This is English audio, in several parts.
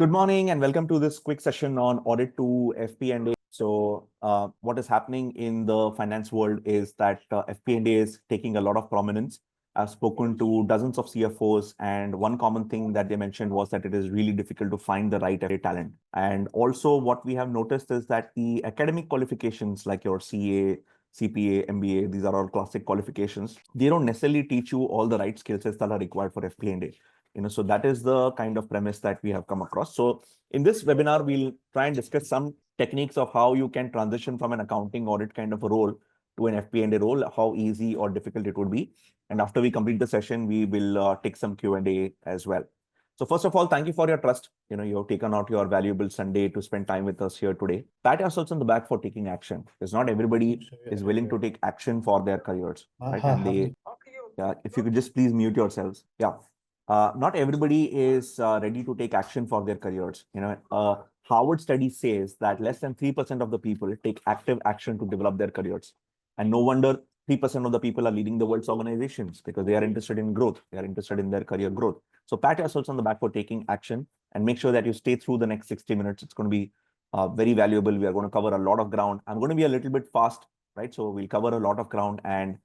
Good morning and welcome to this quick session on audit to FP&A. So what is happening in the finance world is that FP&A is taking a lot of prominence. I've spoken to dozens of CFOs, and one common thing that they mentioned was that it is really difficult to find the right FP&A talent. And also what we have noticed is that the academic qualifications like your CA, CPA, MBA, these are all classic qualifications. They don't necessarily teach you all the right skill sets that are required for FP&A. So that is the kind of premise that we have come across. So in this webinar, we'll try and discuss some techniques of how you can transition from an accounting audit kind of a role to an FP&A role, how easy or difficult it would be. And after we complete the session, we will take some Q&A as well. So first of all, thank you for your trust. You have taken out your valuable Sunday to spend time with us here today. Pat yourselves on the back for taking action, because not everybody is willing to take action for their careers, right? And if you could just please mute yourselves. Yeah. Not everybody is ready to take action for their careers. Harvard study says that less than 3% of the people take active action to develop their careers. And no wonder 3% of the people are leading the world's organizations, because they are interested in growth. They are interested in their career growth. So pat yourselves on the back for taking action and make sure that you stay through the next 60 minutes. It's going to be very valuable. We are going to cover a lot of ground. I'm going to be a little bit fast, right? So we'll cover a lot of ground and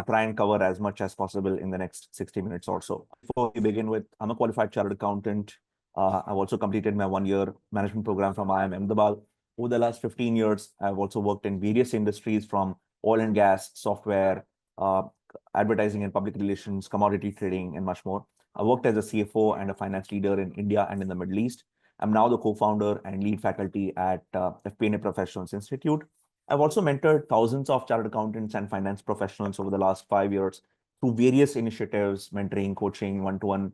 try and cover as much as possible in the next 60 minutes or so. Before we begin with, I'm a qualified chartered accountant. I've also completed my one-year management program from IIM Dhawal. Over the last 15 years, I've also worked in various industries from oil and gas, software, advertising and public relations, commodity trading, and much more. I worked as a CFO and a finance leader in India and in the Middle East. I'm now the co-founder and lead faculty at FP&A Professionals Institute. I've also mentored thousands of chartered accountants and finance professionals over the last 5 years through various initiatives, mentoring, coaching, one-to-one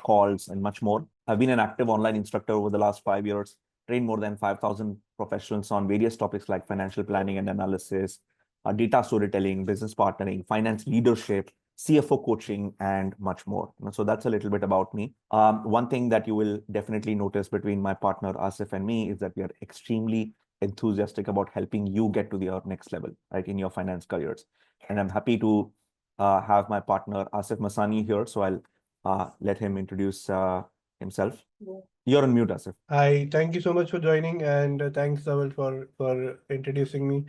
calls, and much more. I've been an active online instructor over the last 5 years, trained more than 5,000 professionals on various topics like financial planning and analysis, data storytelling, business partnering, finance leadership, CFO coaching, and much more. So that's a little bit about me. One thing that you will definitely notice between my partner Asif and me is that we are extremely enthusiastic about helping you get to the next level, right, in your finance careers. And I'm happy to have my partner Asif Masani here. So I'll let him introduce himself. You're on mute, Asif. Hi, thank you so much for joining, and thanks, Dhawal, for introducing me.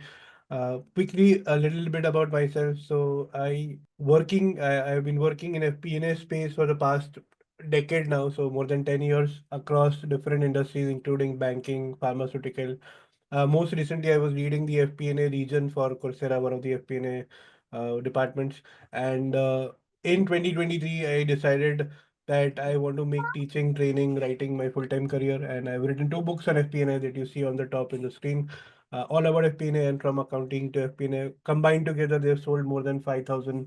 Quickly, a little bit about myself. So I've been working in FP&A space for the past decade now, so more than 10 years across different industries, including banking, pharmaceutical. Most recently, I was leading the FP&A region for Coursera, one of the FP&A departments. And in 2023, I decided that I want to make teaching, training, writing my full-time career. And I've written 2 books on FP&A that you see on the top in the screen, all about FP&A, and from accounting to FP&A. Combined together, they've sold more than 5,000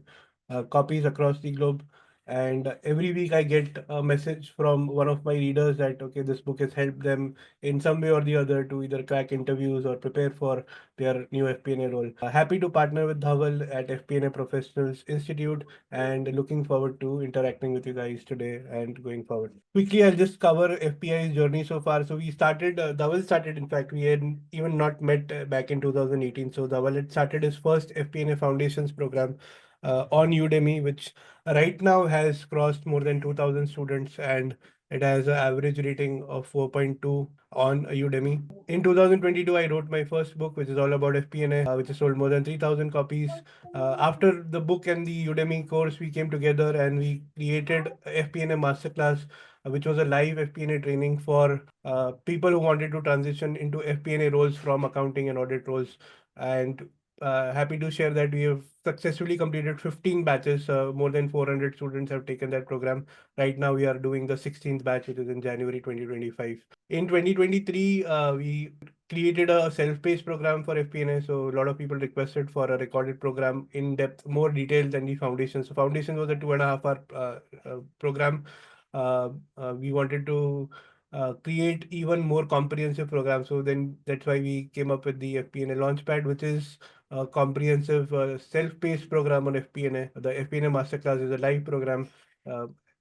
copies across the globe. And every week I get a message from one of my readers that, okay, this book has helped them in some way or the other to either crack interviews or prepare for their new FP&A role. Happy to partner with Dhawal at FP&A Professionals Institute, and looking forward to interacting with you guys today and going forward. Quickly, I'll just cover FPI's journey so far. So we started, Dhawal started, in fact, we had even not met back in 2018. So Dhawal had started his first FP&A Foundations program on Udemy, which right now has crossed more than 2,000 students, and it has an average rating of 4.2 on Udemy. In 2022, I wrote my first book, which is all about FP&A, which has sold more than 3,000 copies. After the book and the Udemy course, we came together and we created FP&A Masterclass, which was a live FP&A training for people who wanted to transition into FP&A roles from accounting and audit roles. And happy to share that we have successfully completed 15 batches. More than 400 students have taken that program. Right now, we are doing the 16th batch, which is in January 2025. In 2023, we created a self-paced program for FP&A. So a lot of people requested for a recorded program in depth, more detailed than the foundation. So foundation was a 2.5 hour program. We wanted to create even more comprehensive program. So then that's why we came up with the FP&A Launchpad, which is a comprehensive self-paced program on FP&A. The FP&A Masterclass is a live program.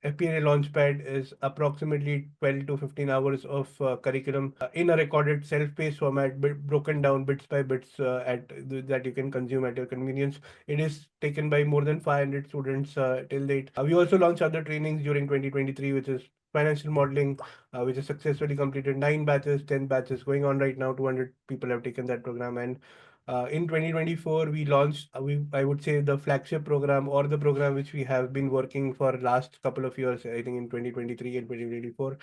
FP&A Launchpad is approximately 12 to 15 hours of curriculum in a recorded self-paced format, broken down bits by bits that you can consume at your convenience. It is taken by more than 500 students till date. We also launched other trainings during 2023, which is financial modeling, which is successfully completed 9 batches, 10 batches going on right now. 200 people have taken that program. And in 2024, we launched, I would say, the flagship program, or the program which we have been working for last couple of years, I think in 2023 and 2024,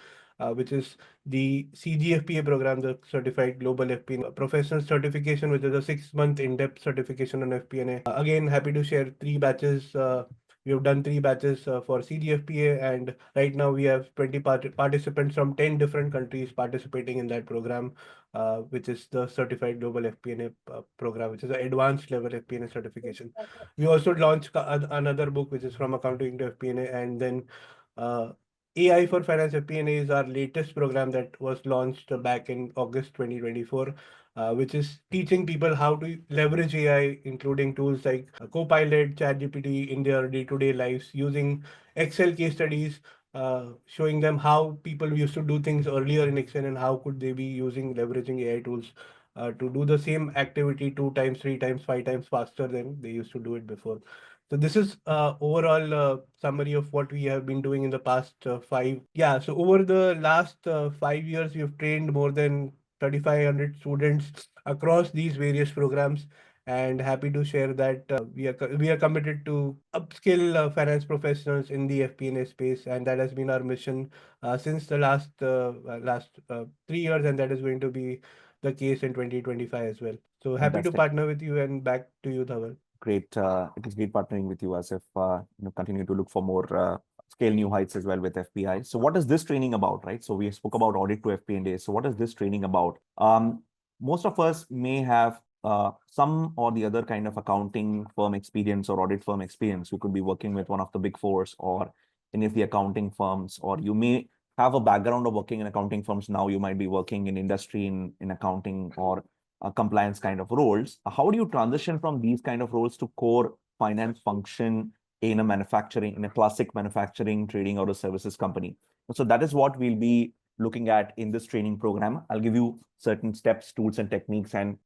which is the CGFPA program, the Certified Global FP&A Professional Certification, which is a 6-month in-depth certification on FP&A. Again, happy to share 3 batches. We have done 3 batches for CGFPA, and right now we have 20 participants from 10 different countries participating in that program, which is the Certified Global FP&A program, which is an advanced level FP&A certification. We also launched another book, which is From Accounting to FP&A, and then uh, AI for Finance FP&A is our latest program that was launched back in August 2024, which is teaching people how to leverage AI, including tools like Copilot, ChatGPT in their day-to-day lives, using Excel case studies, showing them how people used to do things earlier in Excel and how could they be using leveraging AI tools to do the same activity 2 times, 3 times, 5 times faster than they used to do it before. So this is overall summary of what we have been doing in the past 5. Yeah, so over the last 5 years, we have trained more than 3,500 students across these various programs, and happy to share that we are committed to upskill finance professionals in the FP&A space, and that has been our mission since the last 3 years, and that is going to be the case in 2025 as well. So happy to Fantastic. partner with you, and back to you, Dhawal. Great. It is great partnering with you, Asif. Continue to look for more scale new heights as well with FPI. So what is this training about, right? So we spoke about audit to FP&A. So what is this training about? Most of us may have some or the other kind of accounting firm experience or audit firm experience. You could be working with one of the big fours or any of the accounting firms, or you may have a background of working in accounting firms. Now you might be working in industry in accounting or compliance kind of roles. How do you transition from these kind of roles to core finance function in a classic manufacturing, trading, or a services company? So that is what we'll be looking at in this training program. I'll give you certain steps, tools, and techniques, and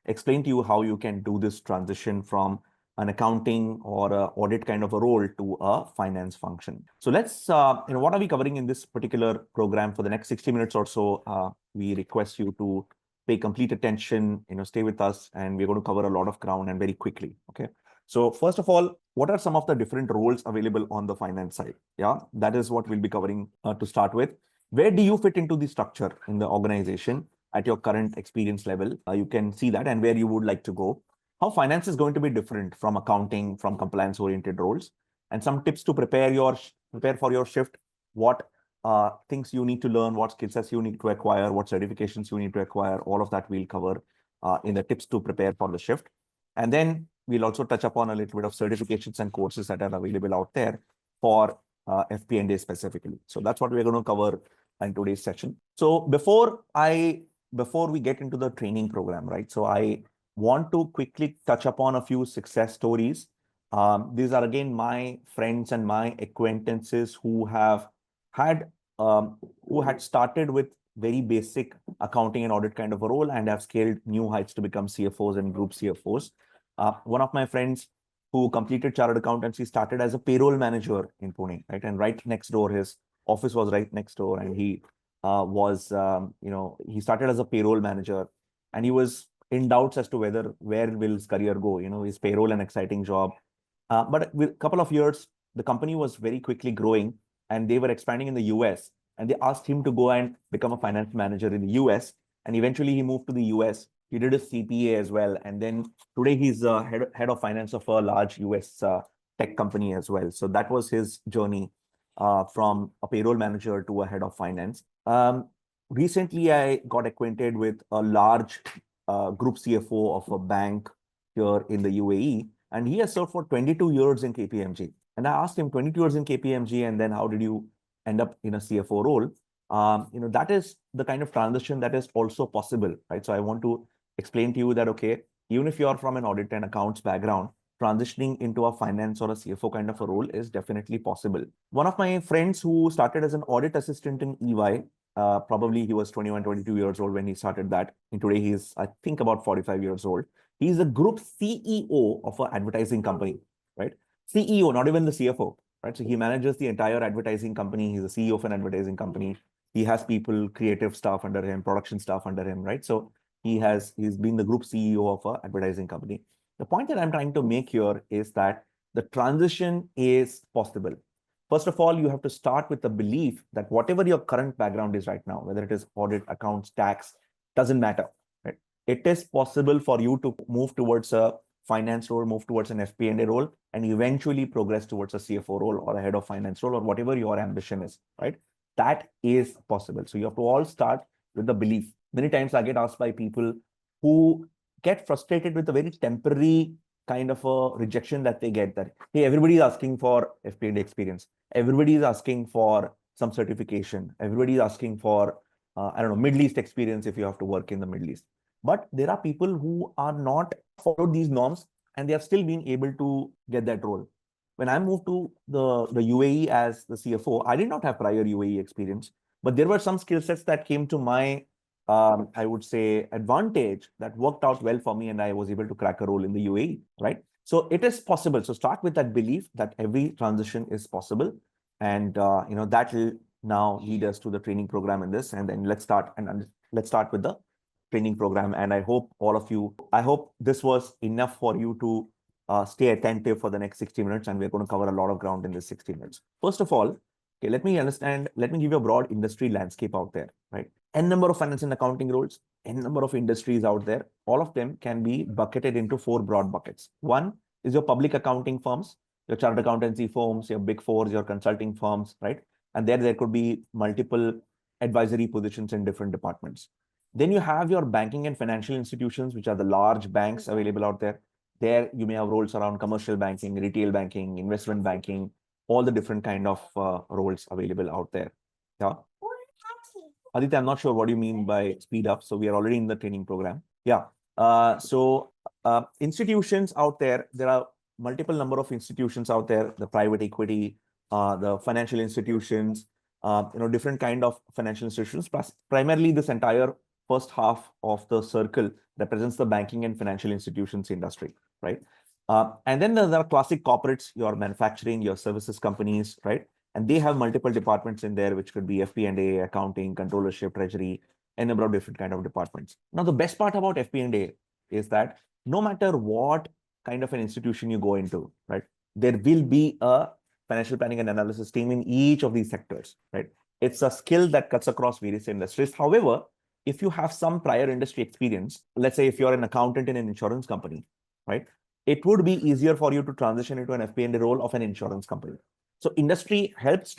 explain to you how you can do this transition from an accounting or a audit kind of a role to a finance function. So let's, what are we covering in this particular program for the next 60 minutes or so? We request you to pay complete attention, stay with us, and we're going to cover a lot of ground and very quickly. Okay. So first of all, what are some of the different roles available on the finance side? Yeah, that is what we'll be covering to start with. Where do you fit into the structure in the organization at your current experience level? You can see that, and where you would like to go. How finance is going to be different from accounting, from compliance-oriented roles, and some tips to prepare for your shift. What things you need to learn, what skill sets you need to acquire, what certifications you need to acquire, all of that we'll cover in the tips to prepare for the shift. And then we'll also touch upon a little bit of certifications and courses that are available out there for FP&A specifically. So that's what we're going to cover in today's session. So before we get into the training program, right? So I want to quickly touch upon a few success stories. These are again my friends and my acquaintances who had started with very basic accounting and audit kind of a role and have scaled new heights to become CFOs and group CFOs. One of my friends who completed chartered accountancy started as a payroll manager in Pune, right? And right next door, his office was right next door, and he he started as a payroll manager, and he was in doubts as to where will his career go. His payroll an exciting job, but with a couple of years, the company was very quickly growing, and they were expanding in the US, and they asked him to go and become a finance manager in the US. And eventually he moved to the US. He did a CPA as well. And then today he's head of finance of a large US tech company as well. So that was his journey from a payroll manager to a head of finance. Recently, I got acquainted with a large group CFO of a bank here in the UAE, and he has served for 22 years in KPMG. And I asked him, 22 years in KPMG, and then how did you end up in a CFO role? That is the kind of transition that is also possible, right? So I want to explain to you that, okay, even if you're from an audit and accounts background, transitioning into a finance or a CFO kind of a role is definitely possible. One of my friends who started as an audit assistant in EY, probably he was 21, 22 years old when he started that. And today he's, I think, about 45 years old. He's a group CEO of an advertising company, right? CEO, not even the CFO. right? So he manages the entire advertising company. He's the CEO of an advertising company. He has people, creative staff under him, production staff under him, right? So he's been the group CEO of an advertising company. The point that I'm trying to make here is that the transition is possible. First of all, you have to start with the belief that whatever your current background is right now, whether it is audit, accounts, tax, doesn't matter, right? It is possible for you to move towards a finance role, move towards an FP&A role, and eventually progress towards a CFO role or a head of finance role or whatever your ambition is, right? That is possible. So you have to all start with the belief. Many times I get asked by people who get frustrated with a very temporary kind of a rejection that they get, that, hey, everybody is asking for FP&A experience. Everybody is asking for some certification. Everybody is asking for, I don't know, Middle East experience if you have to work in the Middle East. But there are people who are not followed these norms and they are still being able to get that role. When I moved to the UAE as the CFO, I did not have prior UAE experience, but there were some skill sets that came to my, I would say, advantage that worked out well for me, and I was able to crack a role in the UAE, right? So it is possible. So start with that belief that every transition is possible, and that will now lead us to the training program in this. And then let's start with the training program. And I hope this was enough for you to stay attentive for the next 60 minutes, and we're going to cover a lot of ground in this 60 minutes. First of all, okay, let me give you a broad industry landscape out there, right? N number of finance and accounting roles, N number of industries out there. All of them can be bucketed into 4 broad buckets. One is your public accounting firms, your chartered accountancy firms, your big fours, your consulting firms, right? And there could be multiple advisory positions in different departments. Then you have your banking and financial institutions, which are the large banks available out there. There you may have roles around commercial banking, retail banking, investment banking, all the different kind of roles available out there. Yeah. Aditya, I'm not sure what you mean by speed up. So we are already in the training program. Yeah. Institutions out there, there are multiple number of institutions out there, the private equity, the financial institutions, different kind of financial institutions. Plus, primarily this entire first half of the circle represents the banking and financial institutions industry, right? And then there are classic corporates, your manufacturing, your services companies, right? And they have multiple departments in there, which could be FP&A, accounting, controllership, treasury, a number of different kind of departments. Now, the best part about FP&A is that no matter what kind of an institution you go into, right, there will be a financial planning and analysis team in each of these sectors, right? It's a skill that cuts across various industries. However, if you have some prior industry experience, let's say if you're an accountant in an insurance company, right, it would be easier for you to transition into an FP&A role of an insurance company. So industry helps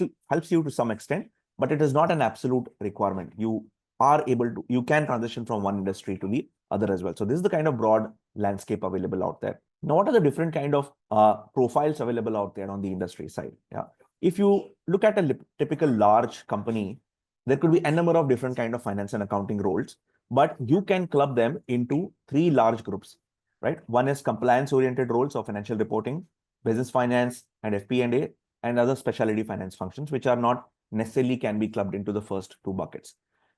you to some extent, but it is not an absolute requirement. You can transition from one industry to the other as well. So this is the kind of broad landscape available out there. Now, what are the different kind of profiles available out there on the industry side? Yeah. If you look at a typical large company, there could be a number of different kind of finance and accounting roles, but you can club them into 3 large groups, right? One is compliance-oriented roles of financial reporting, business finance, and FP&A, and other specialty finance functions, which are not necessarily can be clubbed into the first 2 buckets.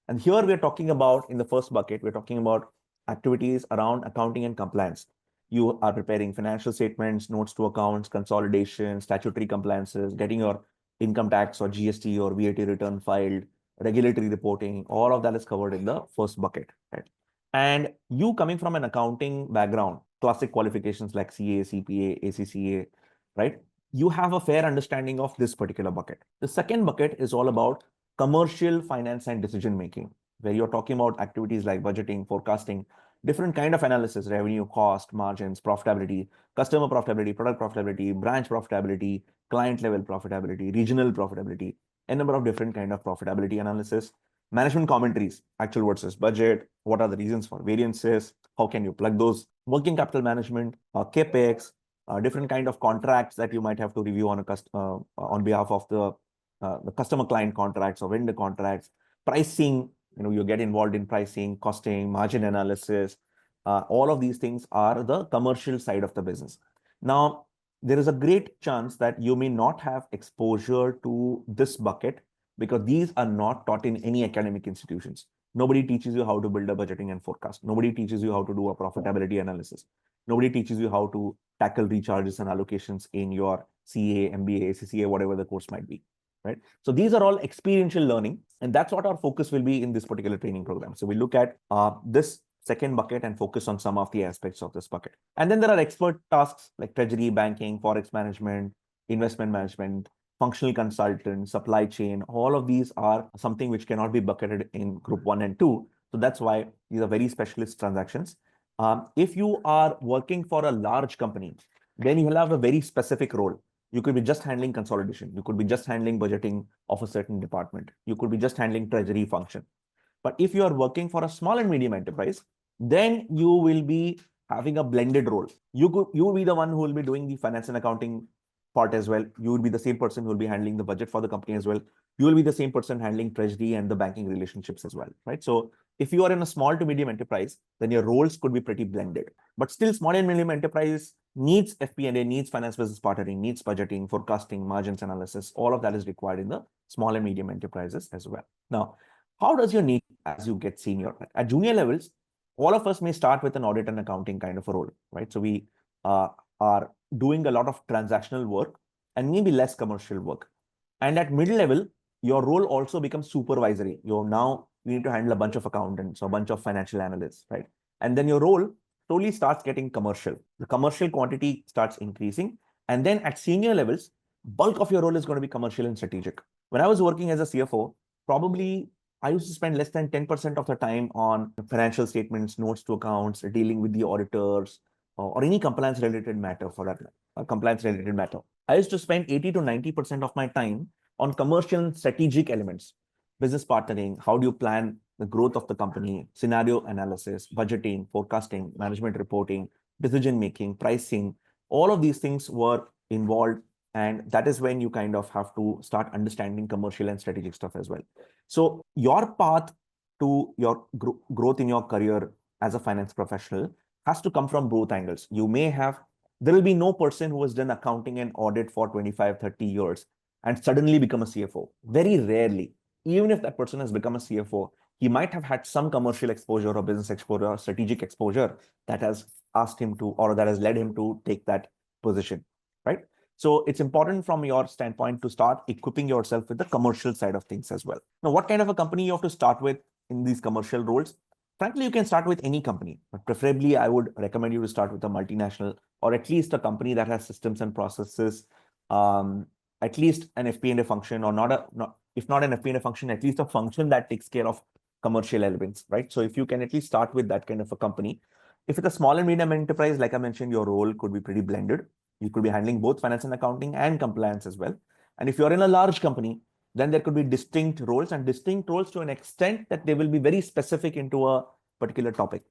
And here we're talking about, in the first bucket, we're talking about activities around accounting and compliance. You are preparing financial statements, notes to accounts, consolidation, statutory compliances, getting your income tax or GST or VAT return filed, regulatory reporting, all of that is covered in the first bucket, right? And you coming from an accounting background, classic qualifications like CA, CPA, ACCA, right? You have a fair understanding of this particular bucket. The second bucket is all about commercial finance and decision making, where you're talking about activities like budgeting, forecasting, different kind of analysis, revenue, cost, margins, profitability, customer profitability, product profitability, branch profitability, client level profitability, regional profitability, a number of different kind of profitability analysis, management commentaries, actual versus budget, what are the reasons for variances, how can you plug those, working capital management, CapEx, different kind of contracts that you might have to review on behalf of the customer client contracts or vendor contracts, pricing, you get involved in pricing, costing, margin analysis. All of these things are the commercial side of the business. Now, there is a great chance that you may not have exposure to this bucket because these are not taught in any academic institutions. Nobody teaches you how to build a budgeting and forecast. Nobody teaches you how to do a profitability analysis. Nobody teaches you how to tackle recharges and allocations in your CA, MBA, CCA, whatever the course might be, right? So these are all experiential learning, and that's what our focus will be in this particular training program. So we look at this second bucket and focus on some of the aspects of this bucket. And then there are expert tasks like treasury, banking, forex management, investment management, functional consultant, supply chain. All of these are something which cannot be bucketed in group 1 and 2. So that's why these are very specialist transactions. If you are working for a large company, then you will have a very specific role. You could be just handling consolidation. You could be just handling budgeting of a certain department. You could be just handling treasury function. But if you are working for a small and medium enterprise, then you will be having a blended role. You will be the one who will be doing the finance and accounting part as well. You will be the same person who will be handling the budget for the company as well. You will be the same person handling treasury and the banking relationships as well, right? So if you are in a small to medium enterprise, then your roles could be pretty blended. But still, small and medium enterprise needs FP&A, needs finance business partnering, needs budgeting, forecasting, margins analysis. All of that is required in the small and medium enterprises as well. Now, how does your need as you get senior? At junior levels, all of us may start with an audit and accounting kind of a role, right? So we are doing a lot of transactional work and maybe less commercial work. And at middle level, your role also becomes supervisory. You need to handle a bunch of accountants or a bunch of financial analysts, right? And then your role slowly starts getting commercial. The commercial quantity starts increasing. And then at senior levels, bulk of your role is going to be commercial and strategic. When I was working as a CFO, probably I used to spend less than 10% of the time on financial statements, notes to accounts, dealing with the auditors, or any compliance related matter for that, compliance related matter. I used to spend 80 to 90% of my time on commercial and strategic elements, business partnering, how do you plan the growth of the company, scenario analysis, budgeting, forecasting, management reporting, decision making, pricing. All of these things were involved. And that is when you kind of have to start understanding commercial and strategic stuff as well. So your path to your growth in your career as a finance professional has to come from both angles. There will be no person who has done accounting and audit for 25, 30 years and suddenly become a CFO. Very rarely. Even if that person has become a CFO, he might have had some commercial exposure or business exposure or strategic exposure that has asked him to, or that has led him to take that position, right? So it's important from your standpoint to start equipping yourself with the commercial side of things as well. Now, what kind of a company you have to start with in these commercial roles? Frankly, you can start with any company, but preferably I would recommend you to start with a multinational or at least a company that has systems and processes, at least an FP&A function, or if not an FP&A function, at least a function that takes care of commercial elements, right? So if you can at least start with that kind of a company. If it's a small and medium enterprise, like I mentioned, your role could be pretty blended. You could be handling both finance and accounting and compliance as well. And if you're in a large company, then there could be distinct roles to an extent that they will be very specific into a particular topic.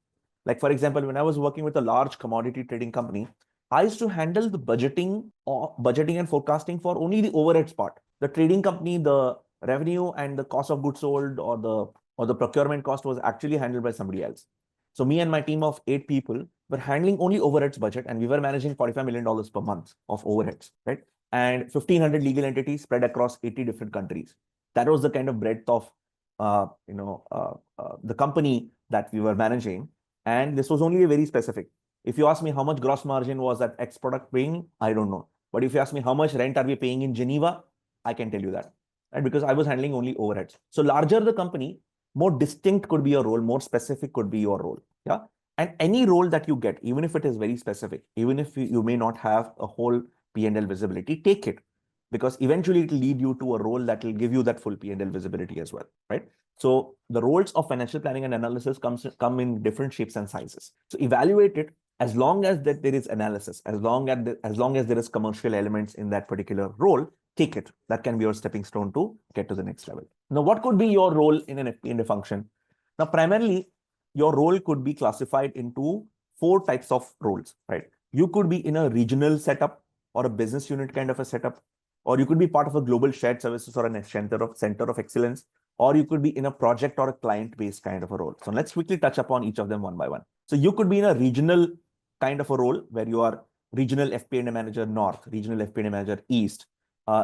Like, for example, when I was working with a large commodity trading company, I used to handle the budgeting and forecasting for only the overheads part. The trading company, the revenue and the cost of goods sold or the procurement cost was actually handled by somebody else. So me and my team of 8 people were handling only overheads budget, and we were managing $45 million per month of overheads, right? And 1,500 legal entities spread across 80 different countries. That was the kind of breadth of the company that we were managing. And this was only very specific. If you ask me how much gross margin was that X product paying, I don't know. But if you ask me how much rent are we paying in Geneva, I can tell you that, right? Because I was handling only overheads. So larger the company, more distinct could be your role, more specific could be your role. Yeah. And any role that you get, even if it is very specific, even if you may not have a whole P&L visibility, take it, because eventually it will lead you to a role that will give you that full P&L visibility as well, right? So the roles of financial planning and analysis come in different shapes and sizes. So evaluate it. As long as that there is analysis, as long as there is commercial elements in that particular role, take it. That can be your stepping stone to get to the next level. Now, what could be your role in an FP&A function? Now, primarily, your role could be classified into 4 types of roles, right? You could be in a regional setup or a business unit kind of a setup, or you could be part of a global shared services or a center of excellence, or you could be in a project or a client-based kind of a role. So let's quickly touch upon each of them one by one. So you could be in a regional kind of a role where you are regional FP&A manager North, regional FP&A manager East,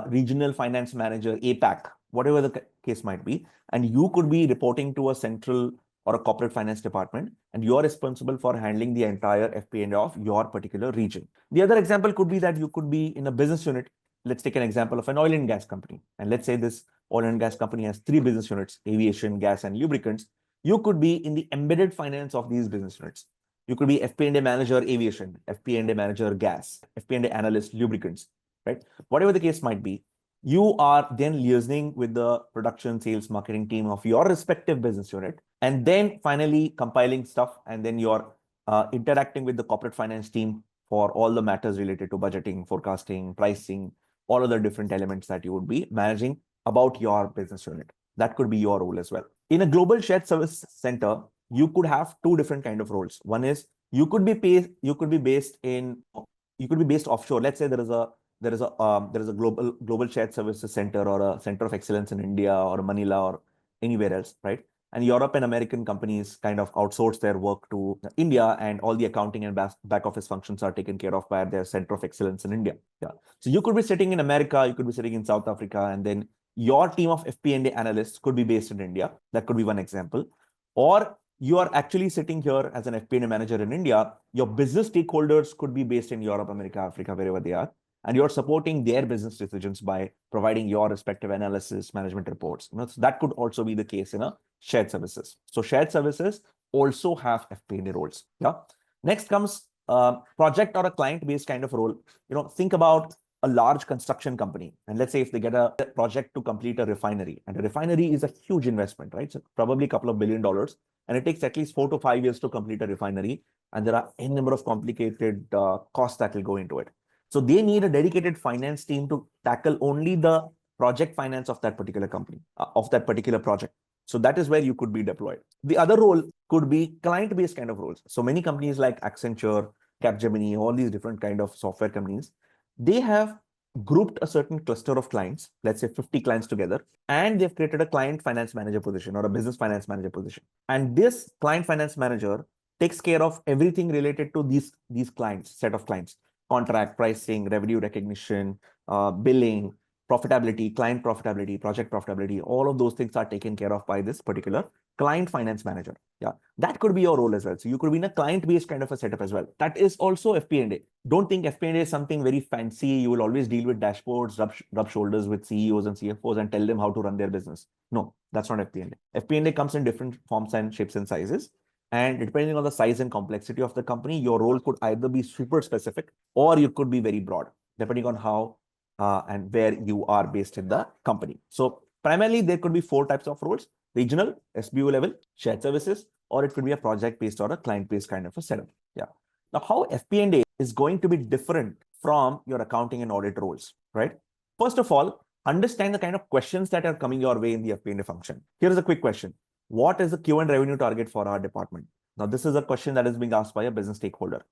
regional finance manager APAC, whatever the case might be. And you could be reporting to a central or a corporate finance department, and you are responsible for handling the entire FP&A of your particular region. The other example could be that you could be in a business unit let's take an example of an oil and gas company. And let's say this oil and gas company has 3 business units, aviation, gas, and lubricants. You could be in the embedded finance of these business units. You could be FP&A manager, aviation, FP&A manager, gas, FP&A analyst, lubricants, right? Whatever the case might be, you are then liaising with the production, sales, marketing team of your respective business unit, and then finally compiling stuff, and then you're interacting with the corporate finance team for all the matters related to budgeting, forecasting, pricing, all of the different elements that you would be managing about your business unit. That could be your role as well. In a global shared service center, you could have 2 different kind of roles. One is you could be based offshore. Let's say there is a global shared services center or a center of excellence in India or Manila or anywhere else, right? And Europe and American companies kind of outsource their work to India, and all the accounting and back office functions are taken care of by their center of excellence in India. Yeah. So you could be sitting in America, you could be sitting in South Africa, and then your team of FP&A analysts could be based in India. That could be one example. Or you are actually sitting here as an FP&A manager in India. Your business stakeholders could be based in Europe, America, Africa, wherever they are. And you're supporting their business decisions by providing your respective analysis, management reports. So that could also be the case in a shared services. So shared services also have FP&A roles. Yeah. Next comes project or a client-based kind of role. Think about a large construction company, and let's say if they get a project to complete a refinery, and a refinery is a huge investment, right? So probably a couple of $1 billion, and it takes at least 4 to 5 years to complete a refinery, and there are a number of complicated costs that will go into it. So they need a dedicated finance team to tackle only the project finance of that particular company, of that particular project. So that is where you could be deployed. The other role could be client-based kind of roles. So many companies like Accenture, Capgemini, all these different kind of software companies, they have grouped a certain cluster of clients, let's say 50 clients together, and they've created a client finance manager position or a business finance manager position. And this client finance manager takes care of everything related to these clients, set of clients: contract, pricing, revenue recognition, billing, profitability, client profitability, project profitability. All of those things are taken care of by this particular client finance manager. Yeah, that could be your role as well. So you could be in a client-based kind of a setup as well. That is also FP&A. Don't think FP&A is something very fancy. You will always deal with dashboards, rub shoulders with CEOs and CFOs and tell them how to run their business. No, that's not FP&A. FP&A comes in different forms and shapes and sizes. And depending on the size and complexity of the company, your role could either be super specific or you could be very broad, depending on how and where you are based in the company. So primarily, there could be 4 types of roles: regional, SBU level, shared services, or it could be a project-based or a client-based kind of a setup. Yeah. Now, how FP&A is going to be different from your accounting and audit roles, right? First of all, understand the kind of questions that are coming your way in the FP&A function. Here is a quick question. What is the Q1 revenue target for our department? Now, this is a question that is being asked by a business stakeholder.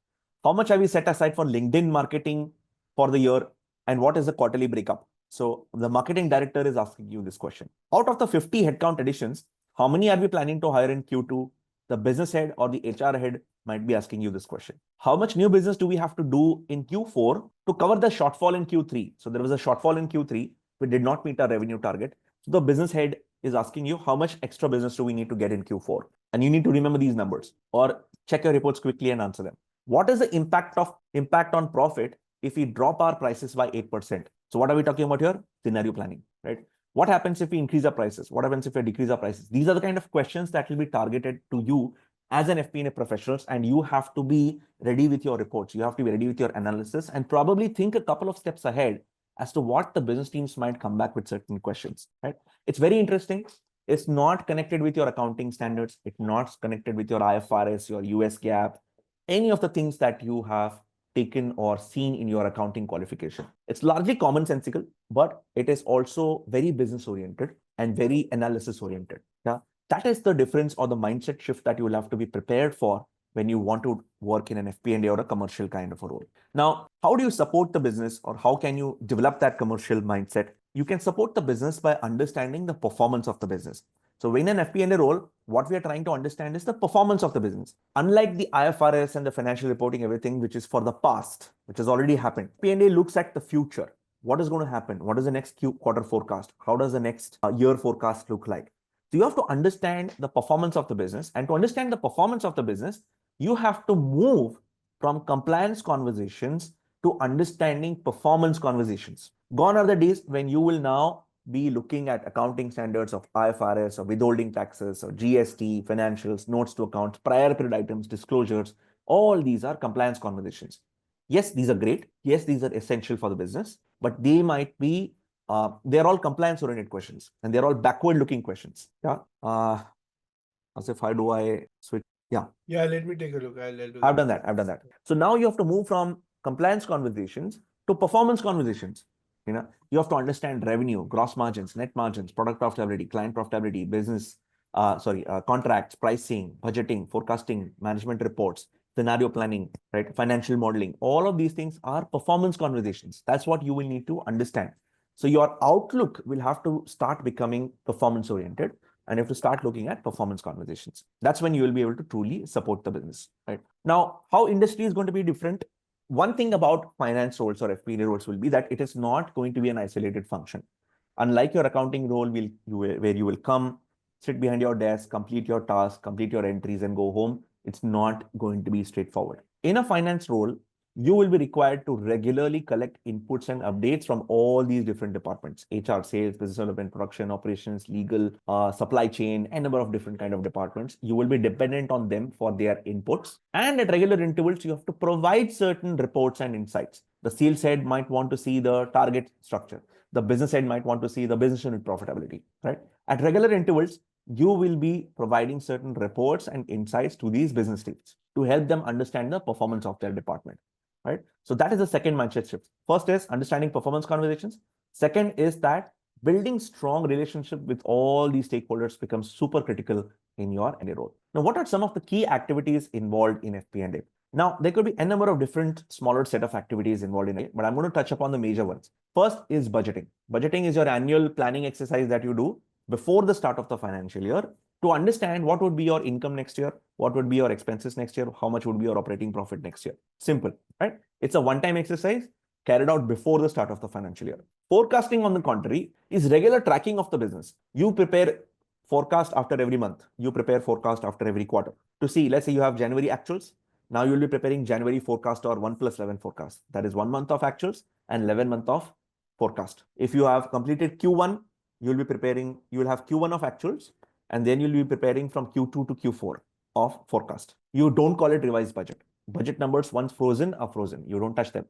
How much have we set aside for LinkedIn marketing for the year? And what is the quarterly breakup? So the marketing director is asking you this question. Out of the 50 headcount additions, how many are we planning to hire in Q2? The business head or the HR head might be asking you this question. How much new business do we have to do in Q4 to cover the shortfall in Q3? So there was a shortfall in Q3. We did not meet our revenue target. So the business head is asking you, how much extra business do we need to get in Q4? And you need to remember these numbers or check your reports quickly and answer them. What is the impact on profit if we drop our prices by 8%? So what are we talking about here? Scenario planning, right? What happens if we increase our prices? What happens if we decrease our prices? These are the kind of questions that will be targeted to you as an FP&A professionals, and you have to be ready with your reports. You have to be ready with your analysis and probably think a couple of steps ahead as to what the business teams might come back with certain questions, right? It's very interesting. It's not connected with your accounting standards. It's not connected with your IFRS, your US GAAP, any of the things that you have taken or seen in your accounting qualification. It's largely commonsensical, but it is also very business oriented and very analysis oriented. Yeah, that is the difference or the mindset shift that you will have to be prepared for when you want to work in an FP&A or a commercial kind of a role. Now, how do you support the business, or how can you develop that commercial mindset? You can support the business by understanding the performance of the business. So in an FP&A role, what we are trying to understand is the performance of the business. Unlike the IFRS and the financial reporting, everything which is for the past, which has already happened, FP&A looks at the future. What is going to happen? What is the next quarter forecast? How does the next year forecast look like? So you have to understand the performance of the business, and to understand the performance of the business, you have to move from compliance conversations to understanding performance conversations. Gone are the days when you will now be looking at accounting standards of IFRS or withholding taxes or GST, financials, notes to accounts, prior period items, disclosures. All these are compliance conversations. Yes, these are great. Yes, these are essential for the business, but they might be, they're all compliance oriented questions and they're all backward looking questions. Yeah. Asif, how do I switch? Yeah. Yeah, let me take a look. I'll do I've that. done that. I've done that. So now you have to move from compliance conversations to performance conversations. You have to understand revenue, gross margins, net margins, product profitability, client profitability, business, contracts, pricing, budgeting, forecasting, management reports, scenario planning, right? Financial modeling. All of these things are performance conversations. That's what you will need to understand. So your outlook will have to start becoming performance oriented, and you have to start looking at performance conversations. That's when you will be able to truly support the business, right? Now, how industry is going to be different? One thing about finance roles or FP&A roles will be that it is not going to be an isolated function. Unlike your accounting role, where you will come, sit behind your desk, complete your task, complete your entries and go home, it's not going to be straightforward. In a finance role, you will be required to regularly collect inputs and updates from all these different departments: HR, sales, business development, production, operations, legal, supply chain, and a number of different kind of departments. You will be dependent on them for their inputs. And at regular intervals, you have to provide certain reports and insights. The sales head might want to see the target structure. The business head might want to see the business unit profitability, right? At regular intervals, you will be providing certain reports and insights to these business teams to help them understand the performance of their department. Right? So that is the second mindset shift. First is understanding performance conversations. Second is that building strong relationship with all these stakeholders becomes super critical in your FP&A role. Now, what are some of the key activities involved in FP&A? Now, there could be a number of different smaller set of activities involved in it, but I'm going to touch upon the major ones. First is budgeting. Budgeting is your annual planning exercise that you do before the start of the financial year to understand what would be your income next year, what would be your expenses next year, how much would be your operating profit next year. Simple, right? It's a one-time exercise carried out before the start of the financial year. Forecasting, on the contrary, is regular tracking of the business. You prepare forecast after every month. You prepare forecast after every quarter to see, let's say you have January actuals. Now you'll be preparing January forecast or 1+11 forecast. That is 1 month of actuals and 11 month of forecast. If you have completed Q1, you will have Q1 of actuals, and then you'll be preparing from Q2 to Q4 of forecast. You don't call it revised budget. Budget numbers once frozen are frozen. You don't touch them.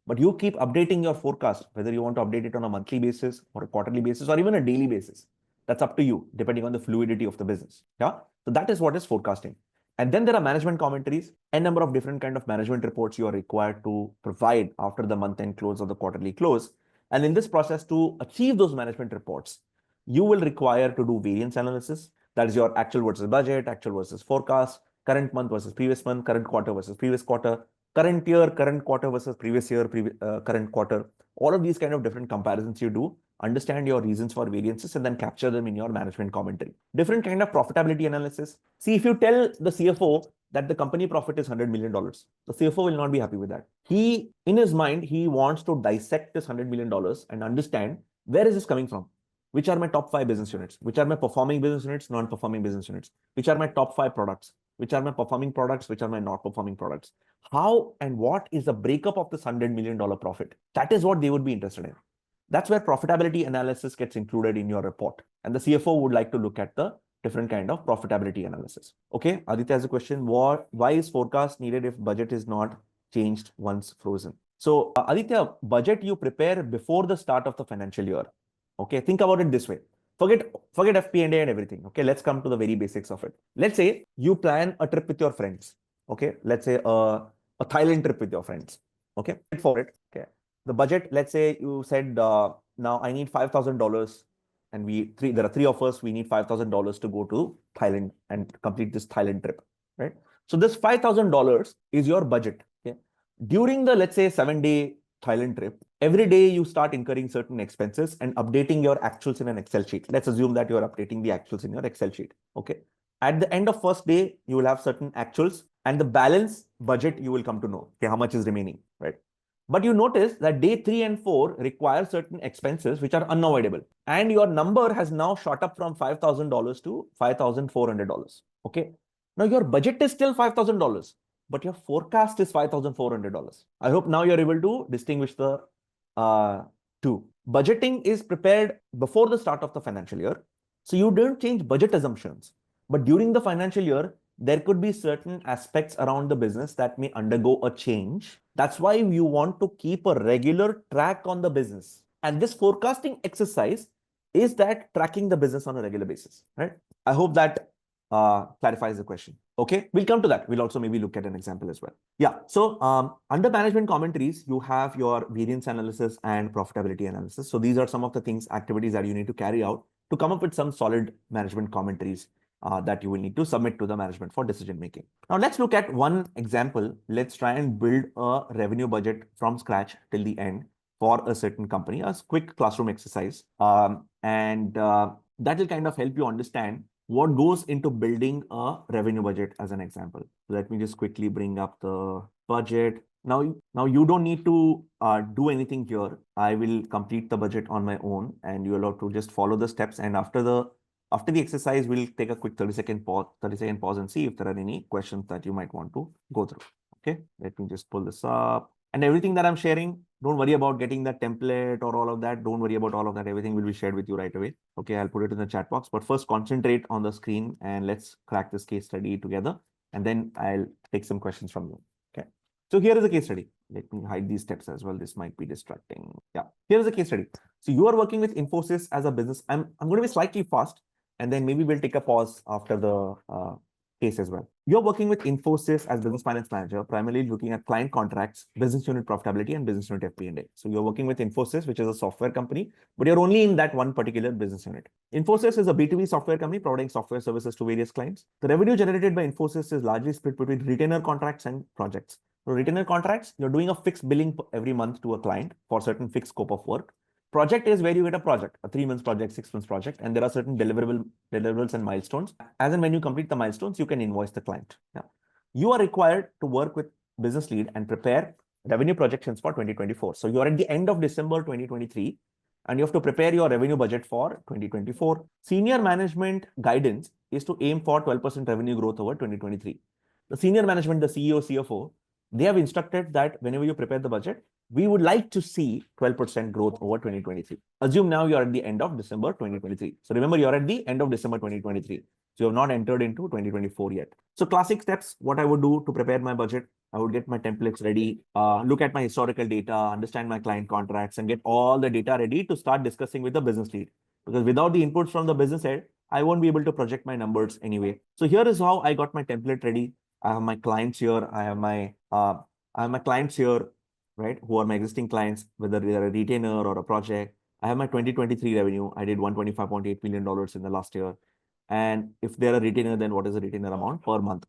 But you keep updating your forecast, whether you want to update it on a monthly basis or a quarterly basis or even a daily basis. That's up to you, depending on the fluidity of the business. Yeah. So that is what is forecasting. And then there are management commentaries, a number of different kind of management reports you are required to provide after the month-end close or the quarterly close. And in this process, to achieve those management reports, you will require to do variance analysis. That is your actual versus budget, actual versus forecast, current month versus previous month, current quarter versus previous quarter, current year, current quarter versus previous year, current quarter. All of these kind of different comparisons you do, understand your reasons for variances, and then capture them in your management commentary. Different kind of profitability analysis. See, if you tell the CFO that the company profit is $100 million, the CFO will not be happy with that. In his mind, he wants to dissect this $100 million and understand where is this coming from. Which are my top 5 business units? Which are my performing business units, non-performing business units? Which are my top 5 products? Which are my performing products? Which are my not performing products? How and what is the breakup of this $100 million profit? That is what they would be interested in. That's where profitability analysis gets included in your report. And the CFO would like to look at the different kind of profitability analysis. Okay, Aditya has a question. Why is forecast needed if budget is not changed once frozen? So Aditya, budget you prepare before the start of the financial year. Okay, think about it this way. Forget FP&A and everything. Okay, let's come to the very basics of it. Let's say you plan a trip with your friends. Okay, let's say a Thailand trip with your friends. Okay, for it. Okay, the budget. Let's say you said now I need $5,000, and there are 3 of us. We need $5,000 to go to Thailand and complete this Thailand trip. Right. So this $5,000 is your budget. Okay, during the, let's say, 7-day Thailand trip, every day you start incurring certain expenses and updating your actuals in an Excel sheet. Let's assume that you're updating the actuals in your Excel sheet. Okay. At the end of first day, you will have certain actuals, and the balance budget you will come to know, okay, how much is remaining, right? But you notice that day 3 and 4 require certain expenses which are unavoidable. And your number has now shot up from $5,000 to $5,400. Okay. Now your budget is still $5,000, but your forecast is $5,400. I hope now you're able to distinguish the two. Budgeting is prepared before the start of the financial year. So you don't change budget assumptions. But during the financial year, there could be certain aspects around the business that may undergo a change. That's why you want to keep a regular track on the business. And this forecasting exercise is that tracking the business on a regular basis, right? I hope that clarifies the question. Okay, we'll come to that. We'll also maybe look at an example as well. Yeah, so under management commentaries, you have your variance analysis and profitability analysis. So these are some of the things, activities that you need to carry out to come up with some solid management commentaries that you will need to submit to the management for decision making. Now let's look at one example. Let's try and build a revenue budget from scratch till the end for a certain company, a quick classroom exercise. That will kind of help you understand what goes into building a revenue budget as an example. Let me just quickly bring up the budget. Now you don't need to do anything here. I will complete the budget on my own, and you're allowed to just follow the steps. And after the exercise, we'll take a quick 30-second pause and see if there are any questions that you might want to go through. Okay, let me just pull this up. And everything that I'm sharing, don't worry about getting the template or all of that. Don't worry about all of that. Everything will be shared with you right away. Okay, I'll put it in the chat box. But first, concentrate on the screen and let's crack this case study together. And then I'll take some questions from you. Okay, so here is a case study. Let me hide these steps as well. This might be distracting. Yeah, here is a case study. So you are working with Infosys as a business. I'm going to be slightly fast, and then maybe we'll take a pause after the case as well. You're working with Infosys as business finance manager, primarily looking at client contracts, business unit profitability, and business unit FP&A. So you're working with Infosys, which is a software company, but you're only in that one particular business unit. Infosys is a B2B software company providing software services to various clients. The revenue generated by Infosys is largely split between retainer contracts and projects. So retainer contracts, you're doing a fixed billing every month to a client for certain fixed scope of work. Project is where you get a project, a 3 months project, 6 months project, and there are certain deliverables and milestones. As and when you complete the milestones, you can invoice the client. Now, you are required to work with business lead and prepare revenue projections for 2024. So you're at the end of December 2023, and you have to prepare your revenue budget for 2024. Senior management guidance is to aim for 12% revenue growth over 2023. The senior management, the CEO, CFO, they have instructed that whenever you prepare the budget, we would like to see 12% growth over 2023. Assume now you're at the end of December 2023. So remember, you're at the end of December 2023. So you have not entered into 2024 yet. So classic steps, what I would do to prepare my budget, I would get my templates ready, look at my historical data, understand my client contracts, and get all the data ready to start discussing with the business lead. Because without the inputs from the business head, I won't be able to project my numbers anyway. So here is how I got my template ready. I have my clients here. I have my clients here, right? Who are my existing clients, whether they are a retainer or a project. I have my 2023 revenue. I did $125.8 million in the last year. And if they're a retainer, then what is the retainer amount per month?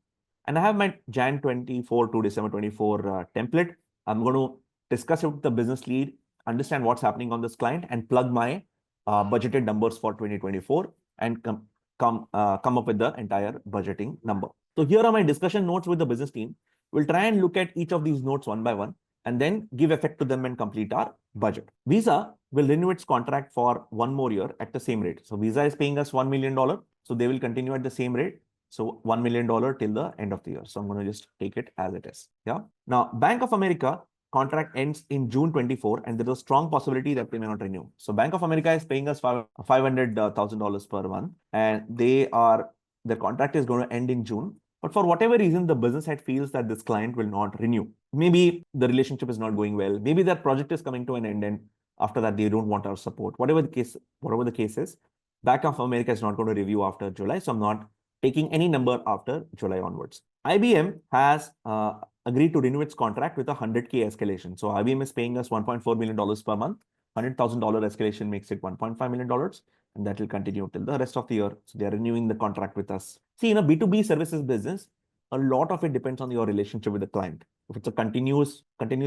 And I have my Jan 24 to December 24 template. I'm going to discuss it with the business lead, understand what's happening on this client, and plug my budgeted numbers for 2024 and come up with the entire budgeting number. So here are my discussion notes with the business team. We'll try and look at each of these notes one by one and then give effect to them and complete our budget. Visa will renew its contract for 1 more year at the same rate. So Visa is paying us $1 million. So they will continue at the same rate. So $1 million till the end of the year. So I'm going to just take it as it is. Yeah. Now, Bank of America contract ends in June 24, and there's a strong possibility that they may not renew. So Bank of America is paying us $500,000 per month, and their contract is going to end in June. But for whatever reason, the business head feels that this client will not renew. Maybe the relationship is not going well. Maybe their project is coming to an end, and after that, they don't want our support. Whatever the case is, Bank of America is not going to review after July. So I'm not taking any number after July onwards. IBM has agreed to renew its contract with a 100K escalation. So IBM is paying us $1.4 million per month. $100,000 escalation makes it $1.5 million. And that will continue till the rest of the year. So they are renewing the contract with us. See, in a B2B services business, a lot of it depends on your relationship with the client. If it's a continuous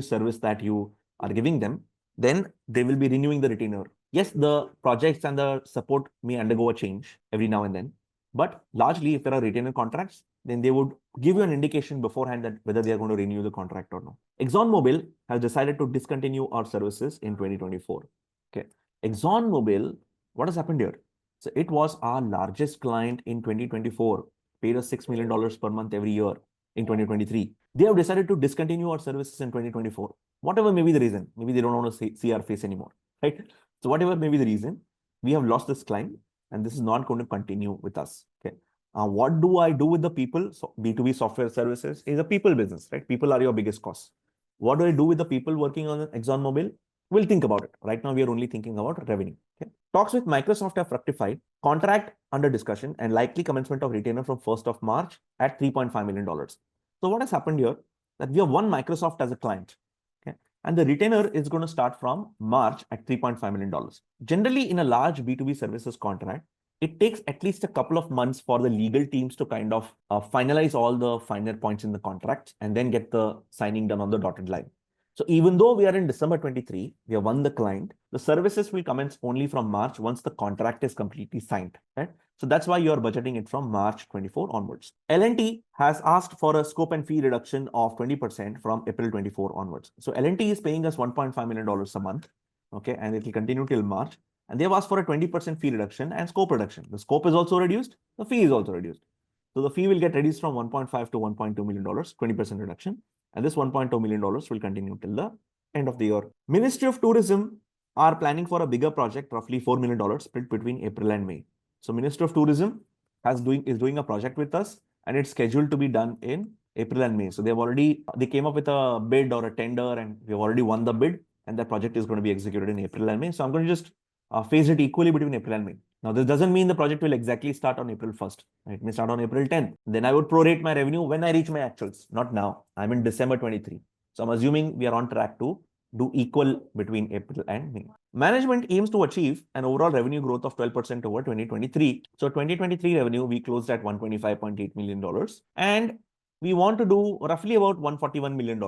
service that you are giving them, then they will be renewing the retainer. Yes, the projects and the support may undergo a change every now and then. But largely, if there are retainer contracts, then they would give you an indication beforehand that whether they are going to renew the contract or not. ExxonMobil has decided to discontinue our services in 2024. Okay. ExxonMobil, what has happened here? So it was our largest client in 2024, paid us $6 million per month every year. in 2023. They have decided to discontinue our services in 2024. Whatever may be the reason, maybe they don't want to see our face anymore, right? So whatever may be the reason, we have lost this client and this is not going to continue with us. Okay. What do I do with the people? So B2B software services is a people business, right? People are your biggest cost. What do I do with the people working on ExxonMobil? We'll think about it. Right now, we are only thinking about revenue. Okay. Talks with Microsoft have fructified. Contract under discussion and likely commencement of retainer from 1st of March at $3.5 million. So what has happened here? That we have won Microsoft as a client. Okay. And the retainer is going to start from March at $3.5 million. Generally, in a large B2B services contract, it takes at least a couple of months for the legal teams to kind of finalize all the finer points in the contract and then get the signing done on the dotted line. So even though we are in December 23, we have won the client, the services will commence only from March once the contract is completely signed. Right? So that's why you're budgeting it from March 24 onwards. L&T has asked for a scope and fee reduction of 20% from April 24 onwards. So L&T is paying us $1.5 million a month. Okay, and it will continue till March. And they've asked for a 20% fee reduction and scope reduction. The scope is also reduced. The fee is also reduced. So the fee will get reduced from 1.5 to $1.2 million, 20% reduction. And this $1.2 million will continue till the end of the year. Ministry of Tourism are planning for a bigger project, roughly $4 million split between April and May. So Ministry of Tourism is doing a project with us and it's scheduled to be done in April and May. So they came up with a bid or a tender and we've already won the bid and that project is going to be executed in April and May. So I'm going to just phase it equally between April and May. Now, this doesn't mean the project will exactly start on April 1st. It may start on April 10th. Then I would prorate my revenue when I reach my actuals, not now. I'm in December 23. So I'm assuming we are on track to do equal between April and May. Management aims to achieve an overall revenue growth of 12% over 2023. So 2023 revenue, we closed at $125.8 million. And we want to do roughly about $141 million,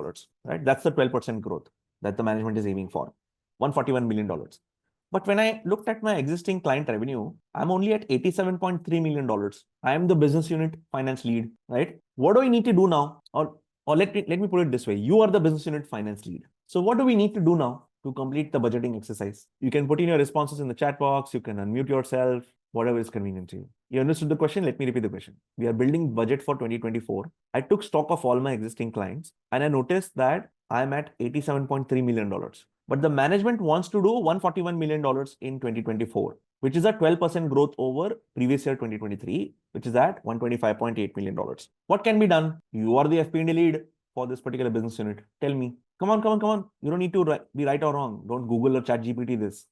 right? That's the 12% growth that the management is aiming for, $141 million. But when I looked at my existing client revenue, I'm only at $87.3 million. I am the business unit finance lead, right? What do I need to do now? Or let me put it this way. You are the business unit finance lead. So what do we need to do now to complete the budgeting exercise? You can put in your responses in the chat box. You can unmute yourself, whatever is convenient to you. You understood the question? Let me repeat the question. We are building budget for 2024. I took stock of all my existing clients and I noticed that I'm at $87.3 million. But the management wants to do $141 million in 2024, which is a 12% growth over previous year 2023, which is at $125.8 million. What can be done? You are the FP&A lead for this particular business unit. Tell me. Come on. You don't need to be right or wrong. Don't Google or chat GPT this.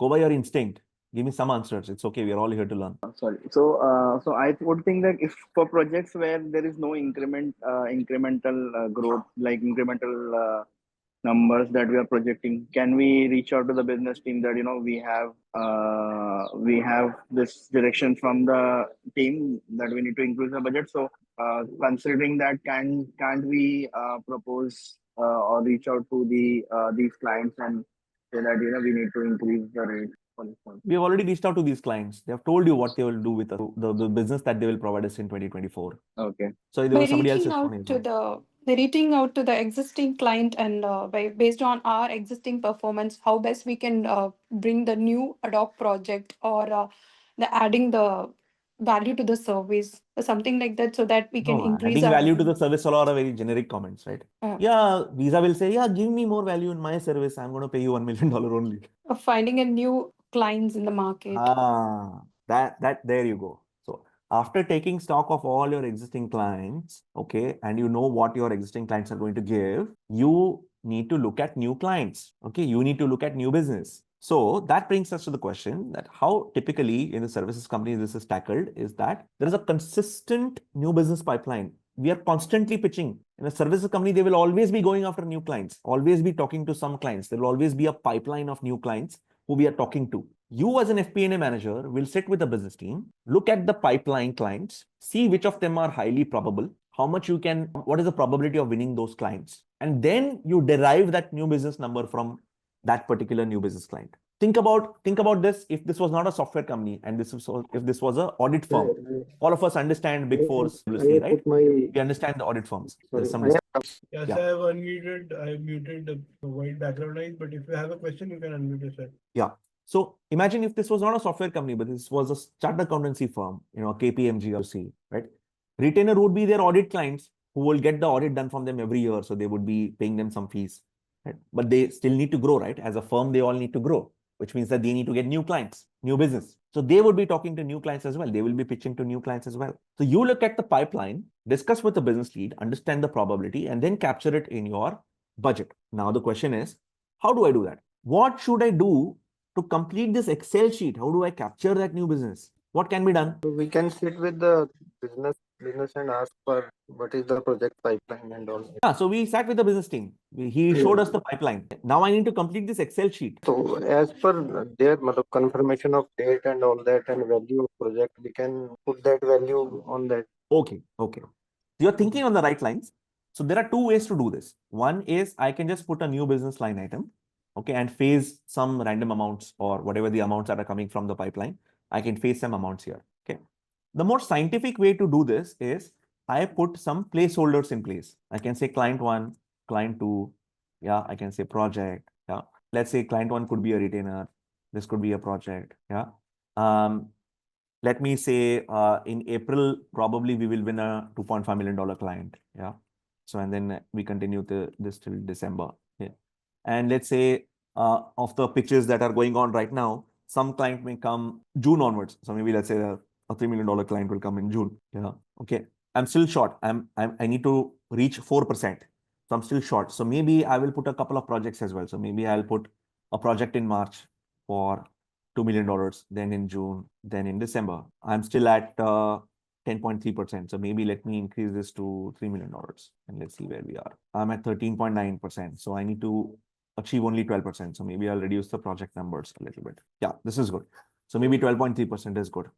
Go by your instinct. Give me some answers. It's okay. We are all here to learn. Sorry. So I would think that if for projects where there is no incremental growth, like incremental numbers that we are projecting, can we reach out to the business team that we have this direction from the team that we need to increase the budget? So considering that, can't we propose or reach out to these clients and say that we need to increase the rate? We have already reached out to these clients. They have told you what they will do with us, the business that they will provide us in 2024. Okay. So there was somebody else. Reaching out to the existing client and based on our existing performance, how best we can bring the new ad hoc project or the adding the value to the service or something like that, so that we can increase adding value to the service all are very generic comments, right? Yeah, Visa will say, yeah, give me more value in my service. I'm going to pay you $1 million only. Finding a new clients in the market. There you go. So after taking stock of all your existing clients, okay, and you know what your existing clients are going to give, you need to look at new clients. Okay, you need to look at new business. So that brings us to the question that how typically in the services company this is tackled is that there is a consistent new business pipeline. We are constantly pitching. In a services company, they will always be going after new clients, always be talking to some clients. There will always be a pipeline of new clients who we are talking to. You as an FP&A manager will sit with the business team, look at the pipeline clients, see which of them are highly probable, what is the probability of winning those clients? And then you derive that new business number from that particular new business client. Think about this. If this was not a software company and if this was an audit firm, all of us understand Big Fours, right? We understand the audit firms. Yes, I have muted the white background noise, but if you have a question, you can unmute yourself. Yeah. So imagine if this was not a software company, but this was a chartered accountancy firm, KPMG or C, right? Retainer would be their audit clients. who will get the audit done from them every year. So they would be paying them some fees, right? But they still need to grow, right? As a firm, they all need to grow, which means that they need to get new clients, new business. So they would be talking to new clients as well. They will be pitching to new clients as well. So you look at the pipeline, discuss with the business lead, understand the probability, and then capture it in your budget. Now the question is, how do I do that? What should I do to complete this Excel sheet? How do I capture that new business? What can be done? So we can sit with the business and ask for what is the project pipeline and all. Yeah, so we sat with the business team. He showed us the pipeline. Now I need to complete this Excel sheet. So as per their confirmation of date and all that and value of project, we can put that value on that. Okay. You're thinking on the right lines. So there are two ways to do this. One is I can just put a new business line item, okay, and phase some random amounts or whatever the amounts that are coming from the pipeline. I can phase some amounts here, okay. The more scientific way to do this is I put some placeholders in place. I can say client 1, client 2, yeah, I can say project, yeah. Let's say client 1 could be a retainer. This could be a project, yeah. Let me say in April, probably we will win a $2.5 million client. Yeah. So, and then we continue this till December. Yeah. And let's say of the pitches that are going on right now, some client may come June onwards. So maybe let's say a $3 million client will come in June. Yeah. Okay. I'm still short. I need to reach 4%. So I'm still short. So maybe I will put a couple of projects as well. So maybe I'll put a project in March for $2 million, then in June, then in December. I'm still at 10.3%. So maybe let me increase this to $3 million and let's see where we are. I'm at 13.9%. So I need to achieve only 12%. So maybe I'll reduce the project numbers a little bit. Yeah, this is good. So maybe 12.3% is good.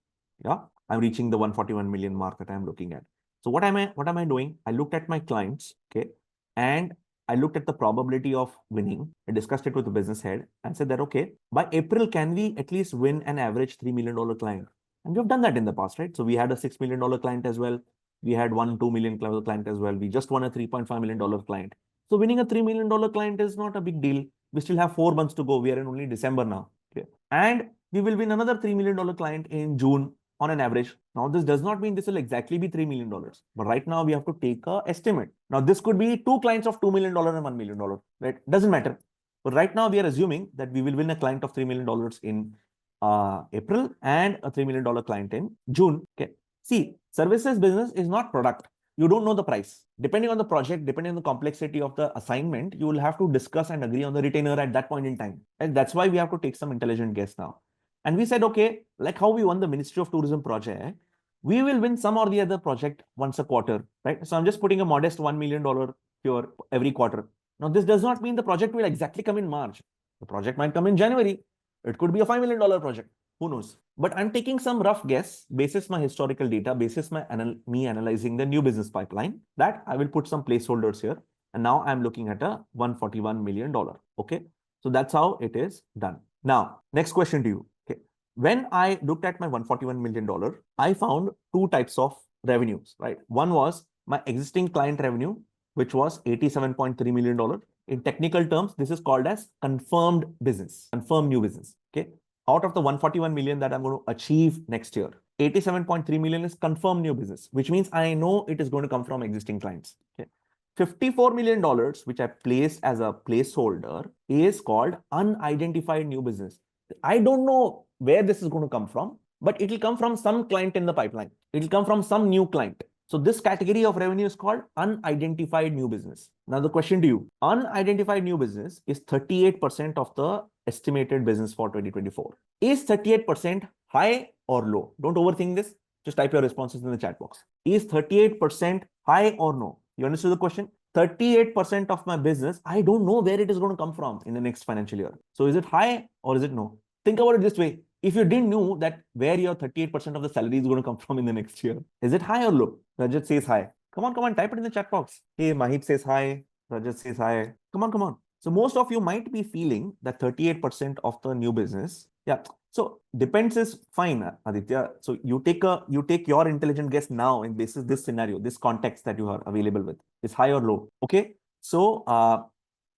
Yeah, I'm reaching the 141 million mark that I'm looking at. So what am I doing? I looked at my clients, okay, and I looked at the probability of winning. I discussed it with the business head and said that, okay, by April, can we at least win an average $3 million client? And we've done that in the past, right? So we had a $6 million client as well. We had one $2 million client as well. We just won a $3.5 million client. So winning a $3 million client is not a big deal. We still have 4 months to go. We are in only December now. Okay. And we will win another $3 million client in June on an average. Now, this does not mean this will exactly be $3 million, but right now we have to take an estimate. Now, this could be 2 clients of $2 million and $1 million, right? Doesn't matter. But right now we are assuming that we will win a client of $3 million in April and a $3 million client in June. Okay. See, services business is not product. You don't know the price. Depending on the project, depending on the complexity of the assignment, you will have to discuss and agree on the retainer at that point in time. And that's why we have to take some intelligent guess now. And we said, okay, like how we won the Ministry of Tourism project, we will win some or the other project once a quarter, right? So I'm just putting a modest $1 million here every quarter. Now, this does not mean the project will exactly come in March. The project might come in January. It could be a $5 million project. Who knows? But I'm taking some rough guess, basis my historical data, basis me analyzing the new business pipeline, that I will put some placeholders here. And now I'm looking at a $141 million. Okay. So that's how it is done. Now, next question to you. Okay. When I looked at my $141 million, I found 2 types of revenues, right? One was my existing client revenue, which was $87.3 million. In technical terms, this is called as confirmed business, confirmed new business. Okay. Out of the 141 million that I'm going to achieve next year, 87.3 million is confirmed new business, which means I know it is going to come from existing clients. Okay. $54 million, which I placed as a placeholder, is called unidentified new business. I don't know where this is going to come from, but it will come from some client in the pipeline. It will come from some new client. So this category of revenue is called unidentified new business. Now the question to you, unidentified new business is 38% of the estimated business for 2024. Is 38% high or low? Don't overthink this. Just type your responses in the chat box. Is 38% high or no? You understood the question? 38% of my business, I don't know where it is going to come from in the next financial year. So is it high or is it no? Think about it this way. If you didn't know that where your 38% of the salary is going to come from in the next year, is it high or low? Rajat says hi. Come on, type it in the chat box. Hey, Mahit says hi. Rajat says hi. Come on. So most of you might be feeling that 38% of the new business. Yeah. So depends is fine, Aditya. So you take your intelligent guess now in this scenario, this context that you are available with is high or low. Okay. So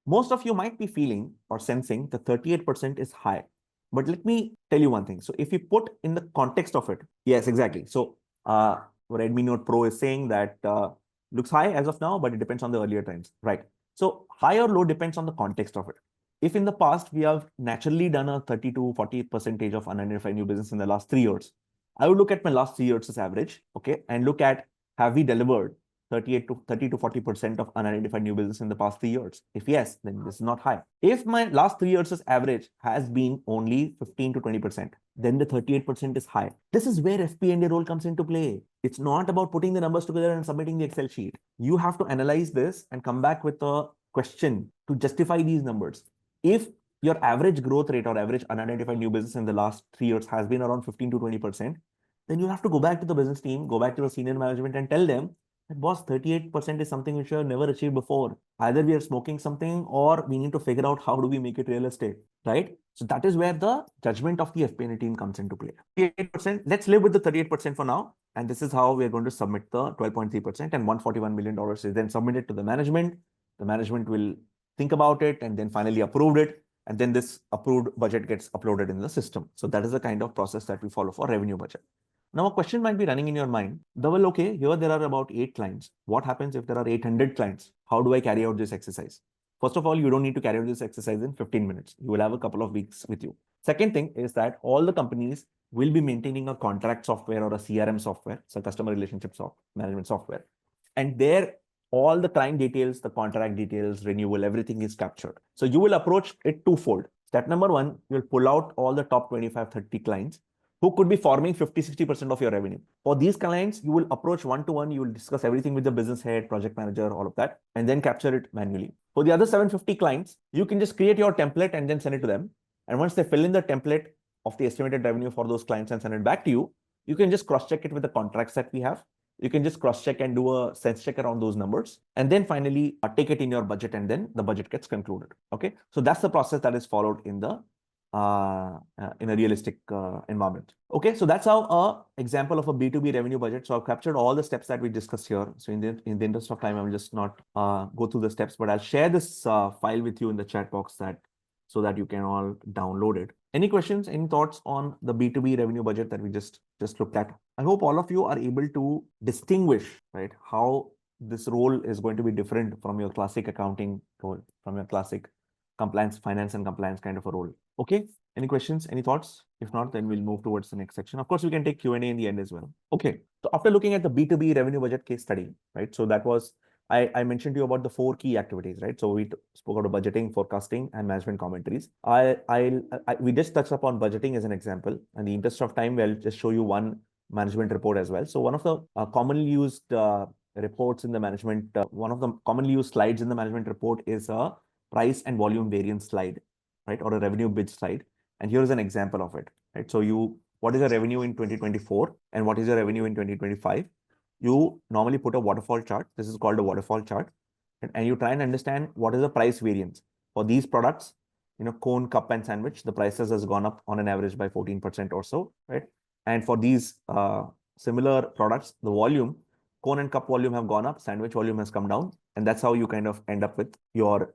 most of you might be feeling or sensing that 38% is high. But let me tell you one thing. So if you put in the context of it, yes, exactly. So Redmi Note Pro is saying that Looks high as of now, but it depends on the earlier times, right? So high or low depends on the context of it. If in the past we have naturally done a 30 to 40% of unidentified new business in the last 3 years, I would look at my last 3 years as average, okay, and look at have we delivered 30 to 40% of unidentified new business in the past 3 years. If yes, then this is not high. If my last 3 years' average has been only 15 to 20%, then the 38% is high. This is where FP&A role comes into play. It's not about putting the numbers together and submitting the Excel sheet. You have to analyze this and come back with a question to justify these numbers. If your average growth rate or average unidentified new business in the last 3 years has been around 15 to 20%, then you have to go back to the business team, go back to the senior management and tell them that boss, 38% is something which we have never achieved before. Either we are smoking something or we need to figure out how do we make it realistic, right? So that is where the judgment of the FP&A team comes into play. 38%, let's live with the 38% for now. And this is how we're going to submit the 12.3%, and $141 million is then submitted to the management. The management will think about it and then finally approve it. And then this approved budget gets uploaded in the system. So that is the kind of process that we follow for revenue budget. Now, a question might be running in your mind, Dhawal, okay, here there are about 8 clients. What happens if there are 800 clients? How do I carry out this exercise? First of all, you don't need to carry out this exercise in 15 minutes. You will have a couple of weeks with you. Second thing is that all the companies will be maintaining a contract software or a CRM software, so customer relationship management software. And there, all the client details, the contract details, renewal, everything is captured. So you will approach it twofold. Step number one, you'll pull out all the top 25, 30 clients who could be forming 50, 60% of your revenue. For these clients, you will approach one-to-one, you will discuss everything with the business head, project manager, all of that, and then capture it manually. For the other 750 clients, you can just create your template and then send it to them. And once they fill in the template of the estimated revenue for those clients and send it back to you, you can just cross-check it with the contracts that we have. You can just cross-check and do a sense check around those numbers. And then finally, take it in your budget and then the budget gets concluded. Okay, so that's the process that is followed in the in a realistic environment. Okay, so that's how a example of a B2B revenue budget. So I've captured all the steps that we discussed here. So in the interest of time, I will just not go through the steps, but I'll share this file with you in the chat box so that you can all download it. Any questions, any thoughts on the B2B revenue budget that we just looked at? I hope all of you are able to distinguish, right, how this role is going to be different from your classic accounting role, from your classic compliance, finance and compliance kind of a role. Okay, any questions, any thoughts? If not, then we'll move towards the next section. Of course, we can take Q&A in the end as well. Okay, so after looking at the B2B revenue budget case study, right? So that was, I mentioned to you about the 4 key activities, right? So we spoke about budgeting, forecasting, and management commentaries. We just touched upon budgeting as an example. And in the interest of time, we'll just show you one management report as well. So one of the commonly used reports in the management, one of the commonly used slides in the management report is a price and volume variance slide, right? Or a revenue bid slide. And here's an example of it, right? So what is your revenue in 2024 and what is your revenue in 2025? You normally put a waterfall chart. This is called a waterfall chart. And you try and understand what is the price variance for these products, cone, cup, and sandwich. The prices has gone up on an average by 14% or so, right? And for these similar products, the volume, cone and cup volume have gone up, sandwich volume has come down. And that's how you kind of end up with your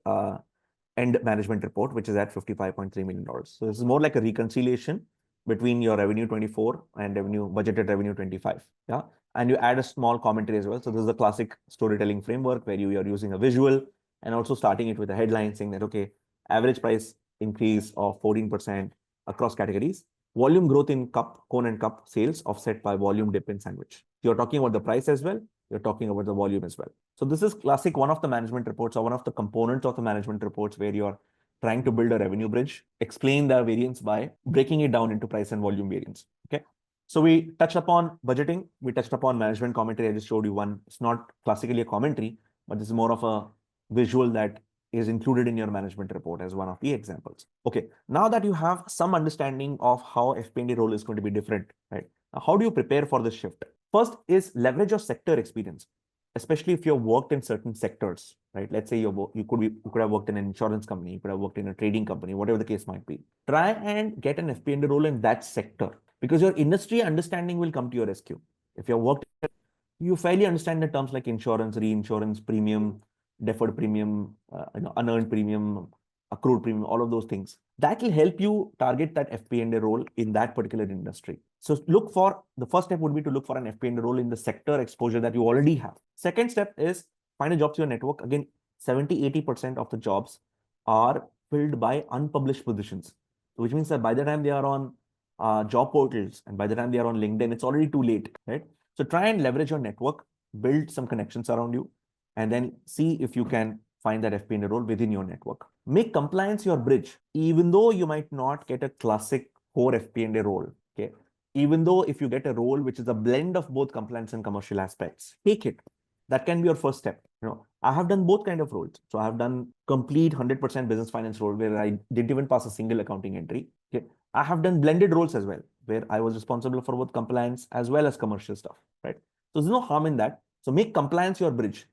end management report, which is at $55.3 million. So this is more like a reconciliation between your revenue 24 and budgeted revenue 25. Yeah. And you add a small commentary as well. So this is a classic storytelling framework where you are using a visual and also starting it with a headline saying that, okay, average price increase of 14% across categories, volume growth in cup, cone and cup sales offset by volume dip in sandwich. You're talking about the price as well. You're talking about the volume as well. So this is classic one of the management reports or one of the components of the management reports where you're trying to build a revenue bridge, explain the variance by breaking it down into price and volume variance. Okay. So we touched upon budgeting. We touched upon management commentary. I just showed you one. It's not classically a commentary, but this is more of a visual that is included in your management report as one of the examples. Okay. Now that you have some understanding of how FP&A role is going to be different, right? Now, how do you prepare for this shift? First is leverage your sector experience, especially if you've worked in certain sectors, right? Let's say you could have worked in an insurance company, you could have worked in a trading company, whatever the case might be. Try and get an FP&A role in that sector because your industry understanding will come to your rescue. If you've worked, you fairly understand the terms like insurance, reinsurance, premium, deferred premium, unearned premium, accrued premium, all of those things. That will help you target that FP&A role in that particular industry. So look for, the first step would be to look for an FP&A role in the sector exposure that you already have. Second step is find a job through your network. Again, 70-80% of the jobs are filled by unpublished positions, which means that by the time they are on job portals and by the time they are on LinkedIn, it's already too late, right? So try and leverage your network, build some connections around you, and then see if you can find that FP&A role within your network. Make compliance your bridge, even though you might not get a classic core FP&A role, okay? Even though if you get a role which is a blend of both compliance and commercial aspects, take it. That can be your first step. I have done both kind of roles. So I have done complete 100% business finance role where I didn't even pass a single accounting entry. Okay. I have done blended roles as well, where I was responsible for both compliance as well as commercial stuff, right? So there's no harm in that. So make compliance your bridge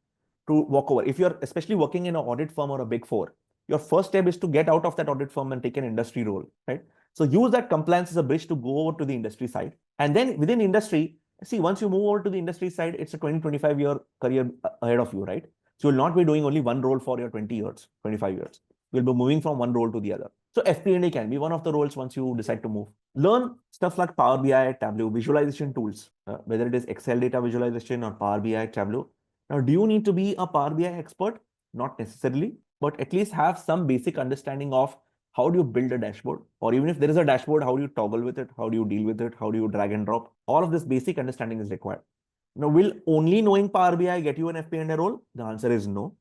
to walk over. If you're especially working in an audit firm or a big four, your first step is to get out of that audit firm and take an industry role, right? So use that compliance as a bridge to go over to the industry side. And then within industry, see, once you move over to the industry side, it's a 20-25 year career ahead of you, right? So you'll not be doing only one role for your 20 years, 25 years. You'll be moving from one role to the other. So FP&A can be one of the roles once you decide to move. Learn stuff like Power BI, Tableau, visualization tools, whether it is Excel data visualization or Power BI, Tableau. Now, do you need to be a Power BI expert? Not necessarily, but at least have some basic understanding of how do you build a dashboard, or even if there is a dashboard, how do you toggle with it? How do you deal with it? How do you drag and drop? All of this basic understanding is required. Now, will only knowing Power BI get you an FP&A role? The answer is no.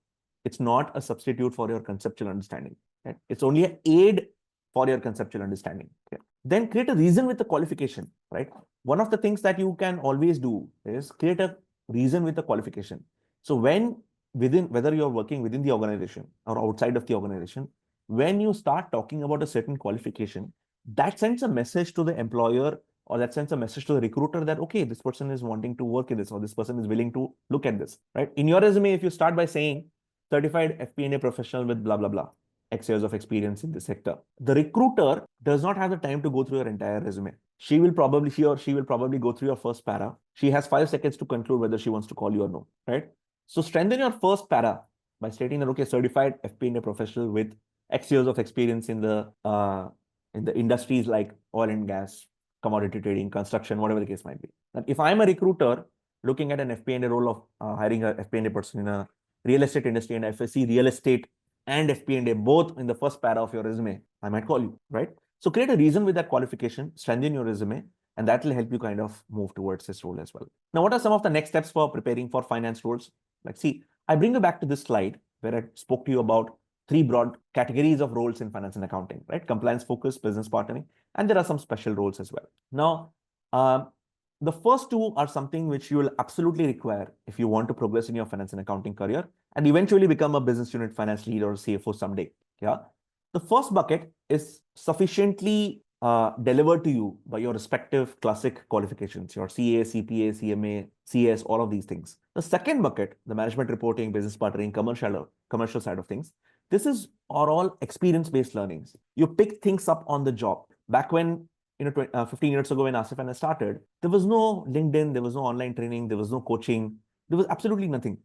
It's not a substitute for your conceptual understanding. Right? It's only an aid for your conceptual understanding. Okay? Then create a reason with the qualification, right? One of the things that you can always do is create a reason with the qualification. So when whether you're working within the organization or outside of the organization, when you start talking about a certain qualification, that sends a message to the employer, or that sends a message to the recruiter that, okay, this person is wanting to work in this, or this person is willing to look at this, right? In your resume, if you start by saying certified FP&A professional with blah, blah, blah, X years of experience in this sector, the recruiter does not have the time to go through your entire resume. He or she will probably go through your first para. She has 5 seconds to conclude whether she wants to call you or no, right? So strengthen your first para by stating that, okay, certified FP&A professional with X years of experience in the industries like oil and gas, commodity trading, construction, whatever the case might be. And if I'm a recruiter looking at an FP&A role of hiring a FP&A person in a real estate industry, and if I see real estate and FP&A both in the first para of your resume, I might call you, right? So create a reason with that qualification, strengthen your resume, and that will help you kind of move towards this role as well. Now, what are some of the next steps for preparing for finance roles? Like, see, I bring you back to this slide where I spoke to you about 3 broad categories of roles in finance and accounting, right? Compliance focus, business partnering, and there are some special roles as well. Now, the first 2 are something which you will absolutely require if you want to progress in your finance and accounting career and eventually become a business unit finance lead or CFO someday. Yeah. The first bucket is sufficiently delivered to you by your respective classic qualifications, your CA, CPA, CMA, CS, all of these things. The second bucket, the management reporting, business partnering, commercial side of things, are all experience-based learnings. You pick things up on the job. Back when, 15 years ago when Asif and I started, there was no LinkedIn, there was no online training, there was no coaching, there was absolutely nothing.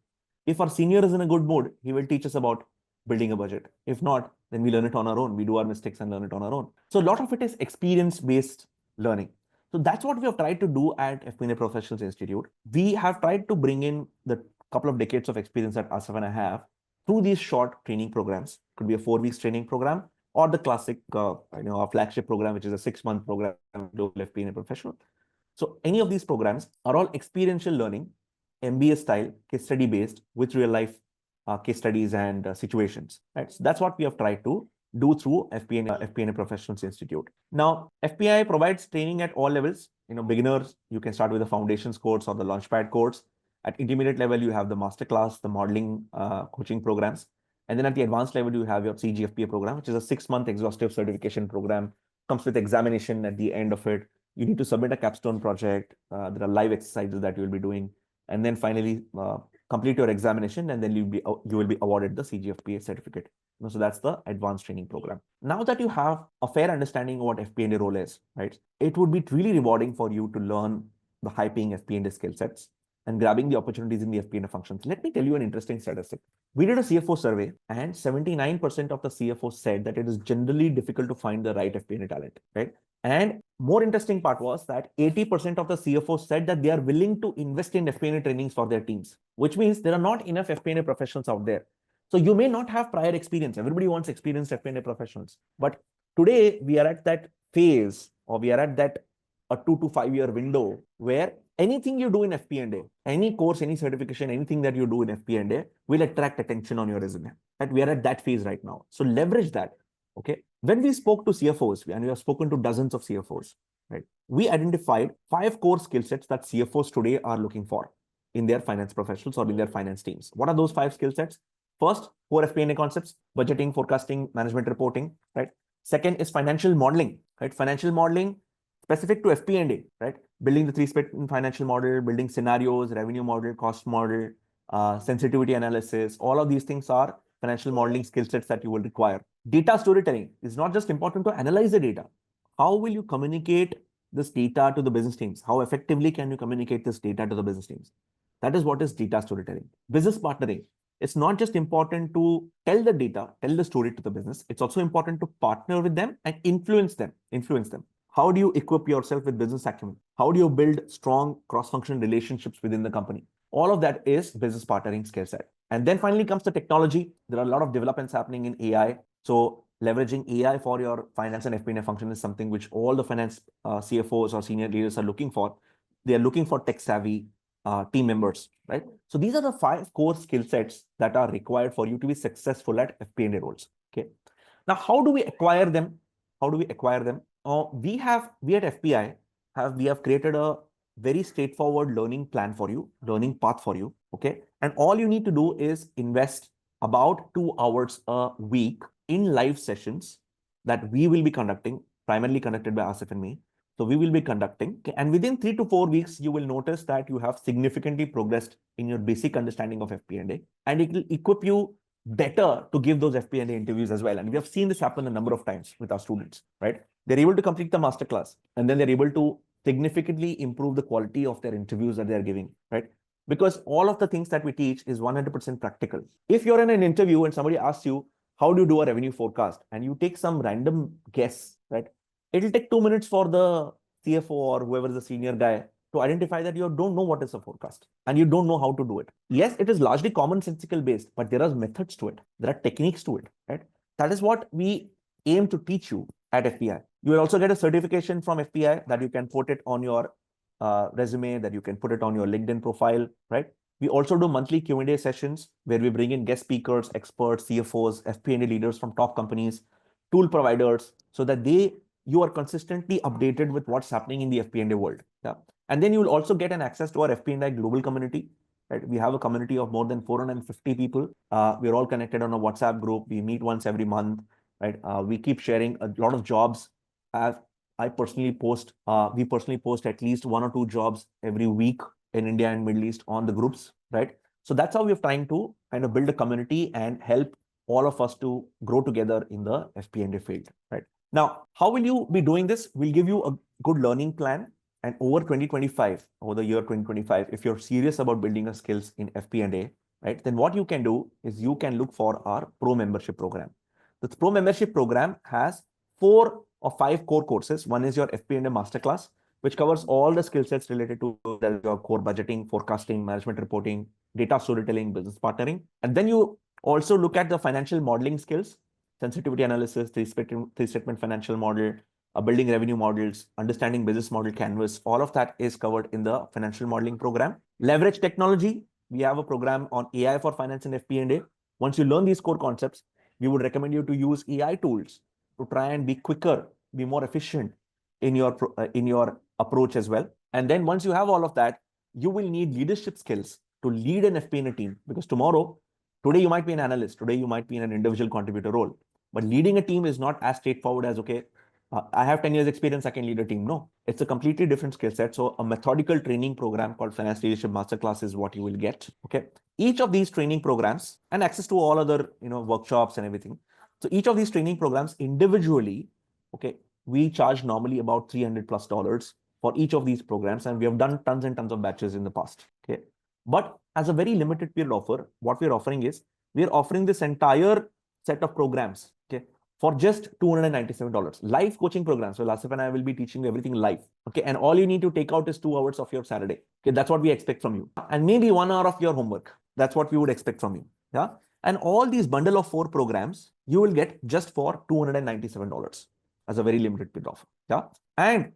If our senior is in a good mood, he will teach us about building a budget. If not, then we learn it on our own. We do our mistakes and learn it on our own. So a lot of it is experience-based learning. So that's what we have tried to do at FP&A Professionals Institute. We have tried to bring in the couple of decades of experience that Asif and I have through these short training programs. Could be a 4 weeks training program, or the classic, our flagship program, which is a 6-month program to FP&A professional. So any of these programs are all experiential learning, MBA style, case study based, with real life case studies and situations. Right? So that's what we have tried to do through FP&A Professionals Institute. Now, FPI provides training at all levels. Beginners, you can start with the foundations course or the launchpad course. At intermediate level, you have the masterclass, the modeling coaching programs. And then at the advanced level, you have your CGFPA program, which is a 6-month exhaustive certification program, comes with examination at the end of it. You need to submit a capstone project. There are live exercises that you will be doing. And then finally, complete your examination, and then you will be awarded the CGFPA certificate. So that's the advanced training program. Now that you have a fair understanding of what FP&A role is, right? It would be really rewarding for you to learn the high-paying FP&A skill sets. and grabbing the opportunities in the FP&A functions. Let me tell you an interesting statistic. We did a CFO survey, and 79% of the CFOs said that it is generally difficult to find the right FP&A talent, right? And more interesting part was that 80% of the CFOs said that they are willing to invest in FP&A trainings for their teams, which means there are not enough FP&A professionals out there. So you may not have prior experience. Everybody wants experienced FP&A professionals. But today we are at that phase, or we are at that a 2 to 5 year window where anything you do in FP&A, any course, any certification, anything that you do in FP&A will attract attention on your resume. And we are at that phase right now. So leverage that. Okay. When we spoke to CFOs, and we have spoken to dozens of CFOs, right? We identified 5 core skill sets that CFOs today are looking for in their finance professionals or in their finance teams. What are those 5 skill sets? First, core FP&A concepts: budgeting, forecasting, management reporting, right? Second is financial modeling, right? Financial modeling specific to FP&A, right? Building the 3-step financial model, building scenarios, revenue model, cost model, sensitivity analysis. All of these things are financial modeling skill sets that you will require. Data storytelling is not just important to analyze the data. How will you communicate this data to the business teams? How effectively can you communicate this data to the business teams? That is what is data storytelling. Business partnering. It's not just important to tell the data, tell the story to the business. It's also important to partner with them and influence them. How do you equip yourself with business acumen? How do you build strong cross-functional relationships within the company? All of that is business partnering skill set. And then finally comes the technology. There are a lot of developments happening in AI. So leveraging AI for your finance and FP&A function is something which all the finance CFOs or senior leaders are looking for. They are looking for tech-savvy team members, right? So these are the 5 core skill sets that are required for you to be successful at FP&A roles. Okay. Now, how do we acquire them? We at FPI have created a very straightforward learning plan for you, learning path for you. Okay. And all you need to do is invest about 2 hours a week in live sessions that we will be conducting, primarily conducted by Asif and me. So we will be conducting, and within 3 to 4 weeks, you will notice that you have significantly progressed in your basic understanding of FP&A, and it will equip you better to give those FP&A interviews as well. And we have seen this happen a number of times with our students, right? They're able to complete the masterclass, and then they're able to significantly improve the quality of their interviews that they're giving, right? Because all of the things that we teach is 100% practical. If you're in an interview and somebody asks you, how do you do a revenue forecast? And you take some random guess, right? It'll take 2 minutes for the CFO or whoever is the senior guy to identify that you don't know what is a forecast and you don't know how to do it. Yes, it is largely commonsensical based, but there are methods to it. There are techniques to it, right? That is what we aim to teach you at FPI. You will also get a certification from FPI that you can put it on your resume, that you can put it on your LinkedIn profile, right? We also do monthly Q&A sessions where we bring in guest speakers, experts, CFOs, FP&A leaders from top companies, tool providers, so that you are consistently updated with what's happening in the FP&A world. Yeah. And then you will also get an access to our FP&A global community. Right? We have a community of more than 450 people. We're all connected on a WhatsApp group. We meet once every month. Right? We keep sharing a lot of jobs. We personally post at least 1 or 2 jobs every week in India and Middle East on the groups. Right? So that's how we're trying to kind of build a community and help all of us to grow together in the FP&A field. Right? Now, how will you be doing this? We'll give you a good learning plan, and over the year 2025, if you're serious about building your skills in FP&A, right, then what you can do is you can look for our Pro membership program. The Pro membership program has 4 or 5 core courses. One is your FP&A masterclass, which covers all the skill sets related to your core budgeting, forecasting, management reporting, data storytelling, business partnering. And then you also look at the financial modeling skills, sensitivity analysis, 3-statement financial model, building revenue models, understanding business model canvas. All of that is covered in the financial modeling program. Leverage technology. We have a program on AI for finance and FP&A. Once you learn these core concepts, we would recommend you to use AI tools to try and be quicker, be more efficient in your approach as well. And then once you have all of that, you will need leadership skills to lead an FP&A team, because today you might be an analyst, today you might be in an individual contributor role. But leading a team is not as straightforward as, okay, I have 10 years experience, I can lead a team. No, it's a completely different skill set. So a methodical training program called Finance Leadership Masterclass is what you will get. Okay. Each of these training programs and access to all other, workshops and everything. So each of these training programs individually, okay, we charge normally about $300+ for each of these programs, and we have done tons and tons of batches in the past. Okay, but as a very limited period offer, what we're offering is we're offering this entire set of programs, okay, for just $297. Live coaching programs. So Asif and I will be teaching you everything live. Okay, and all you need to take out is 2 hours of your Saturday. Okay, that's what we expect from you, and maybe 1 hour of your homework. That's what we would expect from you. Yeah, and all these bundle of 4 programs you will get just for $297 as a very limited period offer. Yeah, and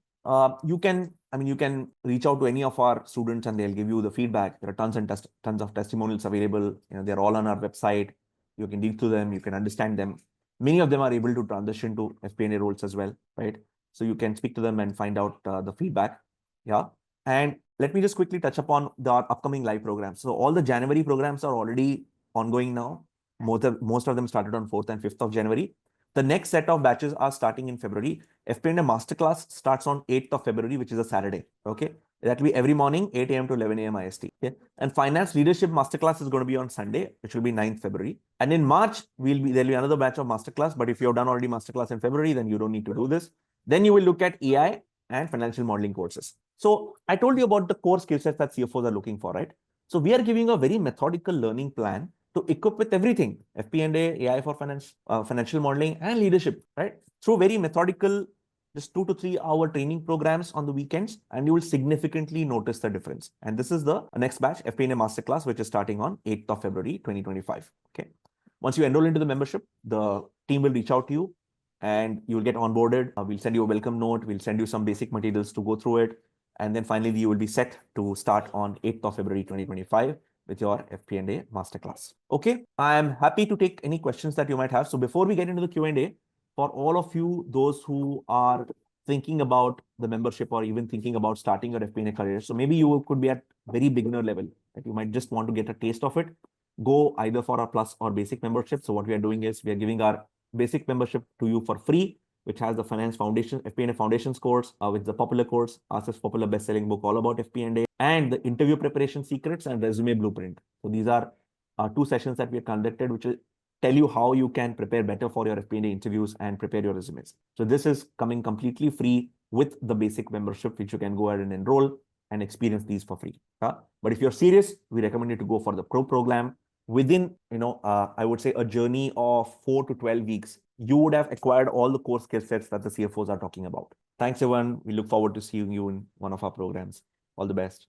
you can reach out to any of our students and they'll give you the feedback. There are tons of testimonials available. They're all on our website. You can read through them. You can understand them. Many of them are able to transition to FP&A roles as well, right? So you can speak to them and find out the feedback. Yeah. And let me just quickly touch upon the upcoming live programs. So all the January programs are already ongoing now. Most of them started on 4th and 5th of January. The next set of batches are starting in February. FP&A Masterclass starts on 8th of February, which is a Saturday. Okay. That will be every morning, 8 a.m. to 11 a.m. IST. Okay. And Finance Leadership Masterclass is going to be on Sunday, which will be 9th February. And in March, there'll be another batch of Masterclass. But if you have done already Masterclass in February, then you don't need to do this. Then you will look at EI and financial modeling courses. So I told you about the core skill sets that CFOs are looking for, right? So we are giving a very methodical learning plan to equip with everything, FP&A, AI for finance, financial modeling, and leadership, right? Through very methodical, just 2 to 3 hour training programs on the weekends, and you will significantly notice the difference. And this is the next batch, FP&A Masterclass, which is starting on 8th of February, 2025. Okay. Once you enroll into the membership, the team will reach out to you and you will get onboarded. We'll send you a welcome note. We'll send you some basic materials to go through it. And then finally, you will be set to start on 8th of February, 2025 with your FP&A Masterclass. Okay, I am happy to take any questions that you might have. So before we get into the Q&A, for all of you, those who are thinking about the membership or even thinking about starting your FP&A career, so maybe you could be at very beginner level, that you might just want to get a taste of it, go either for a plus or basic membership. So what we are doing is we are giving our basic membership to you for free, which has the Finance Foundation, FP&A Foundations course, with the popular course, Asif's popular best-selling book all about FP&A, and the interview preparation secrets and resume blueprint. So these are 2 sessions that we have conducted, which will tell you how you can prepare better for your FP&A interviews and prepare your resumes. So this is coming completely free with the basic membership, which you can go ahead and enroll and experience these for free. But if you're serious, we recommend you to go for the pro program. Within, I would say a journey of 4 to 12 weeks, you would have acquired all the core skill sets that the CFOs are talking about. Thanks, everyone. We look forward to seeing you in one of our programs. All the best.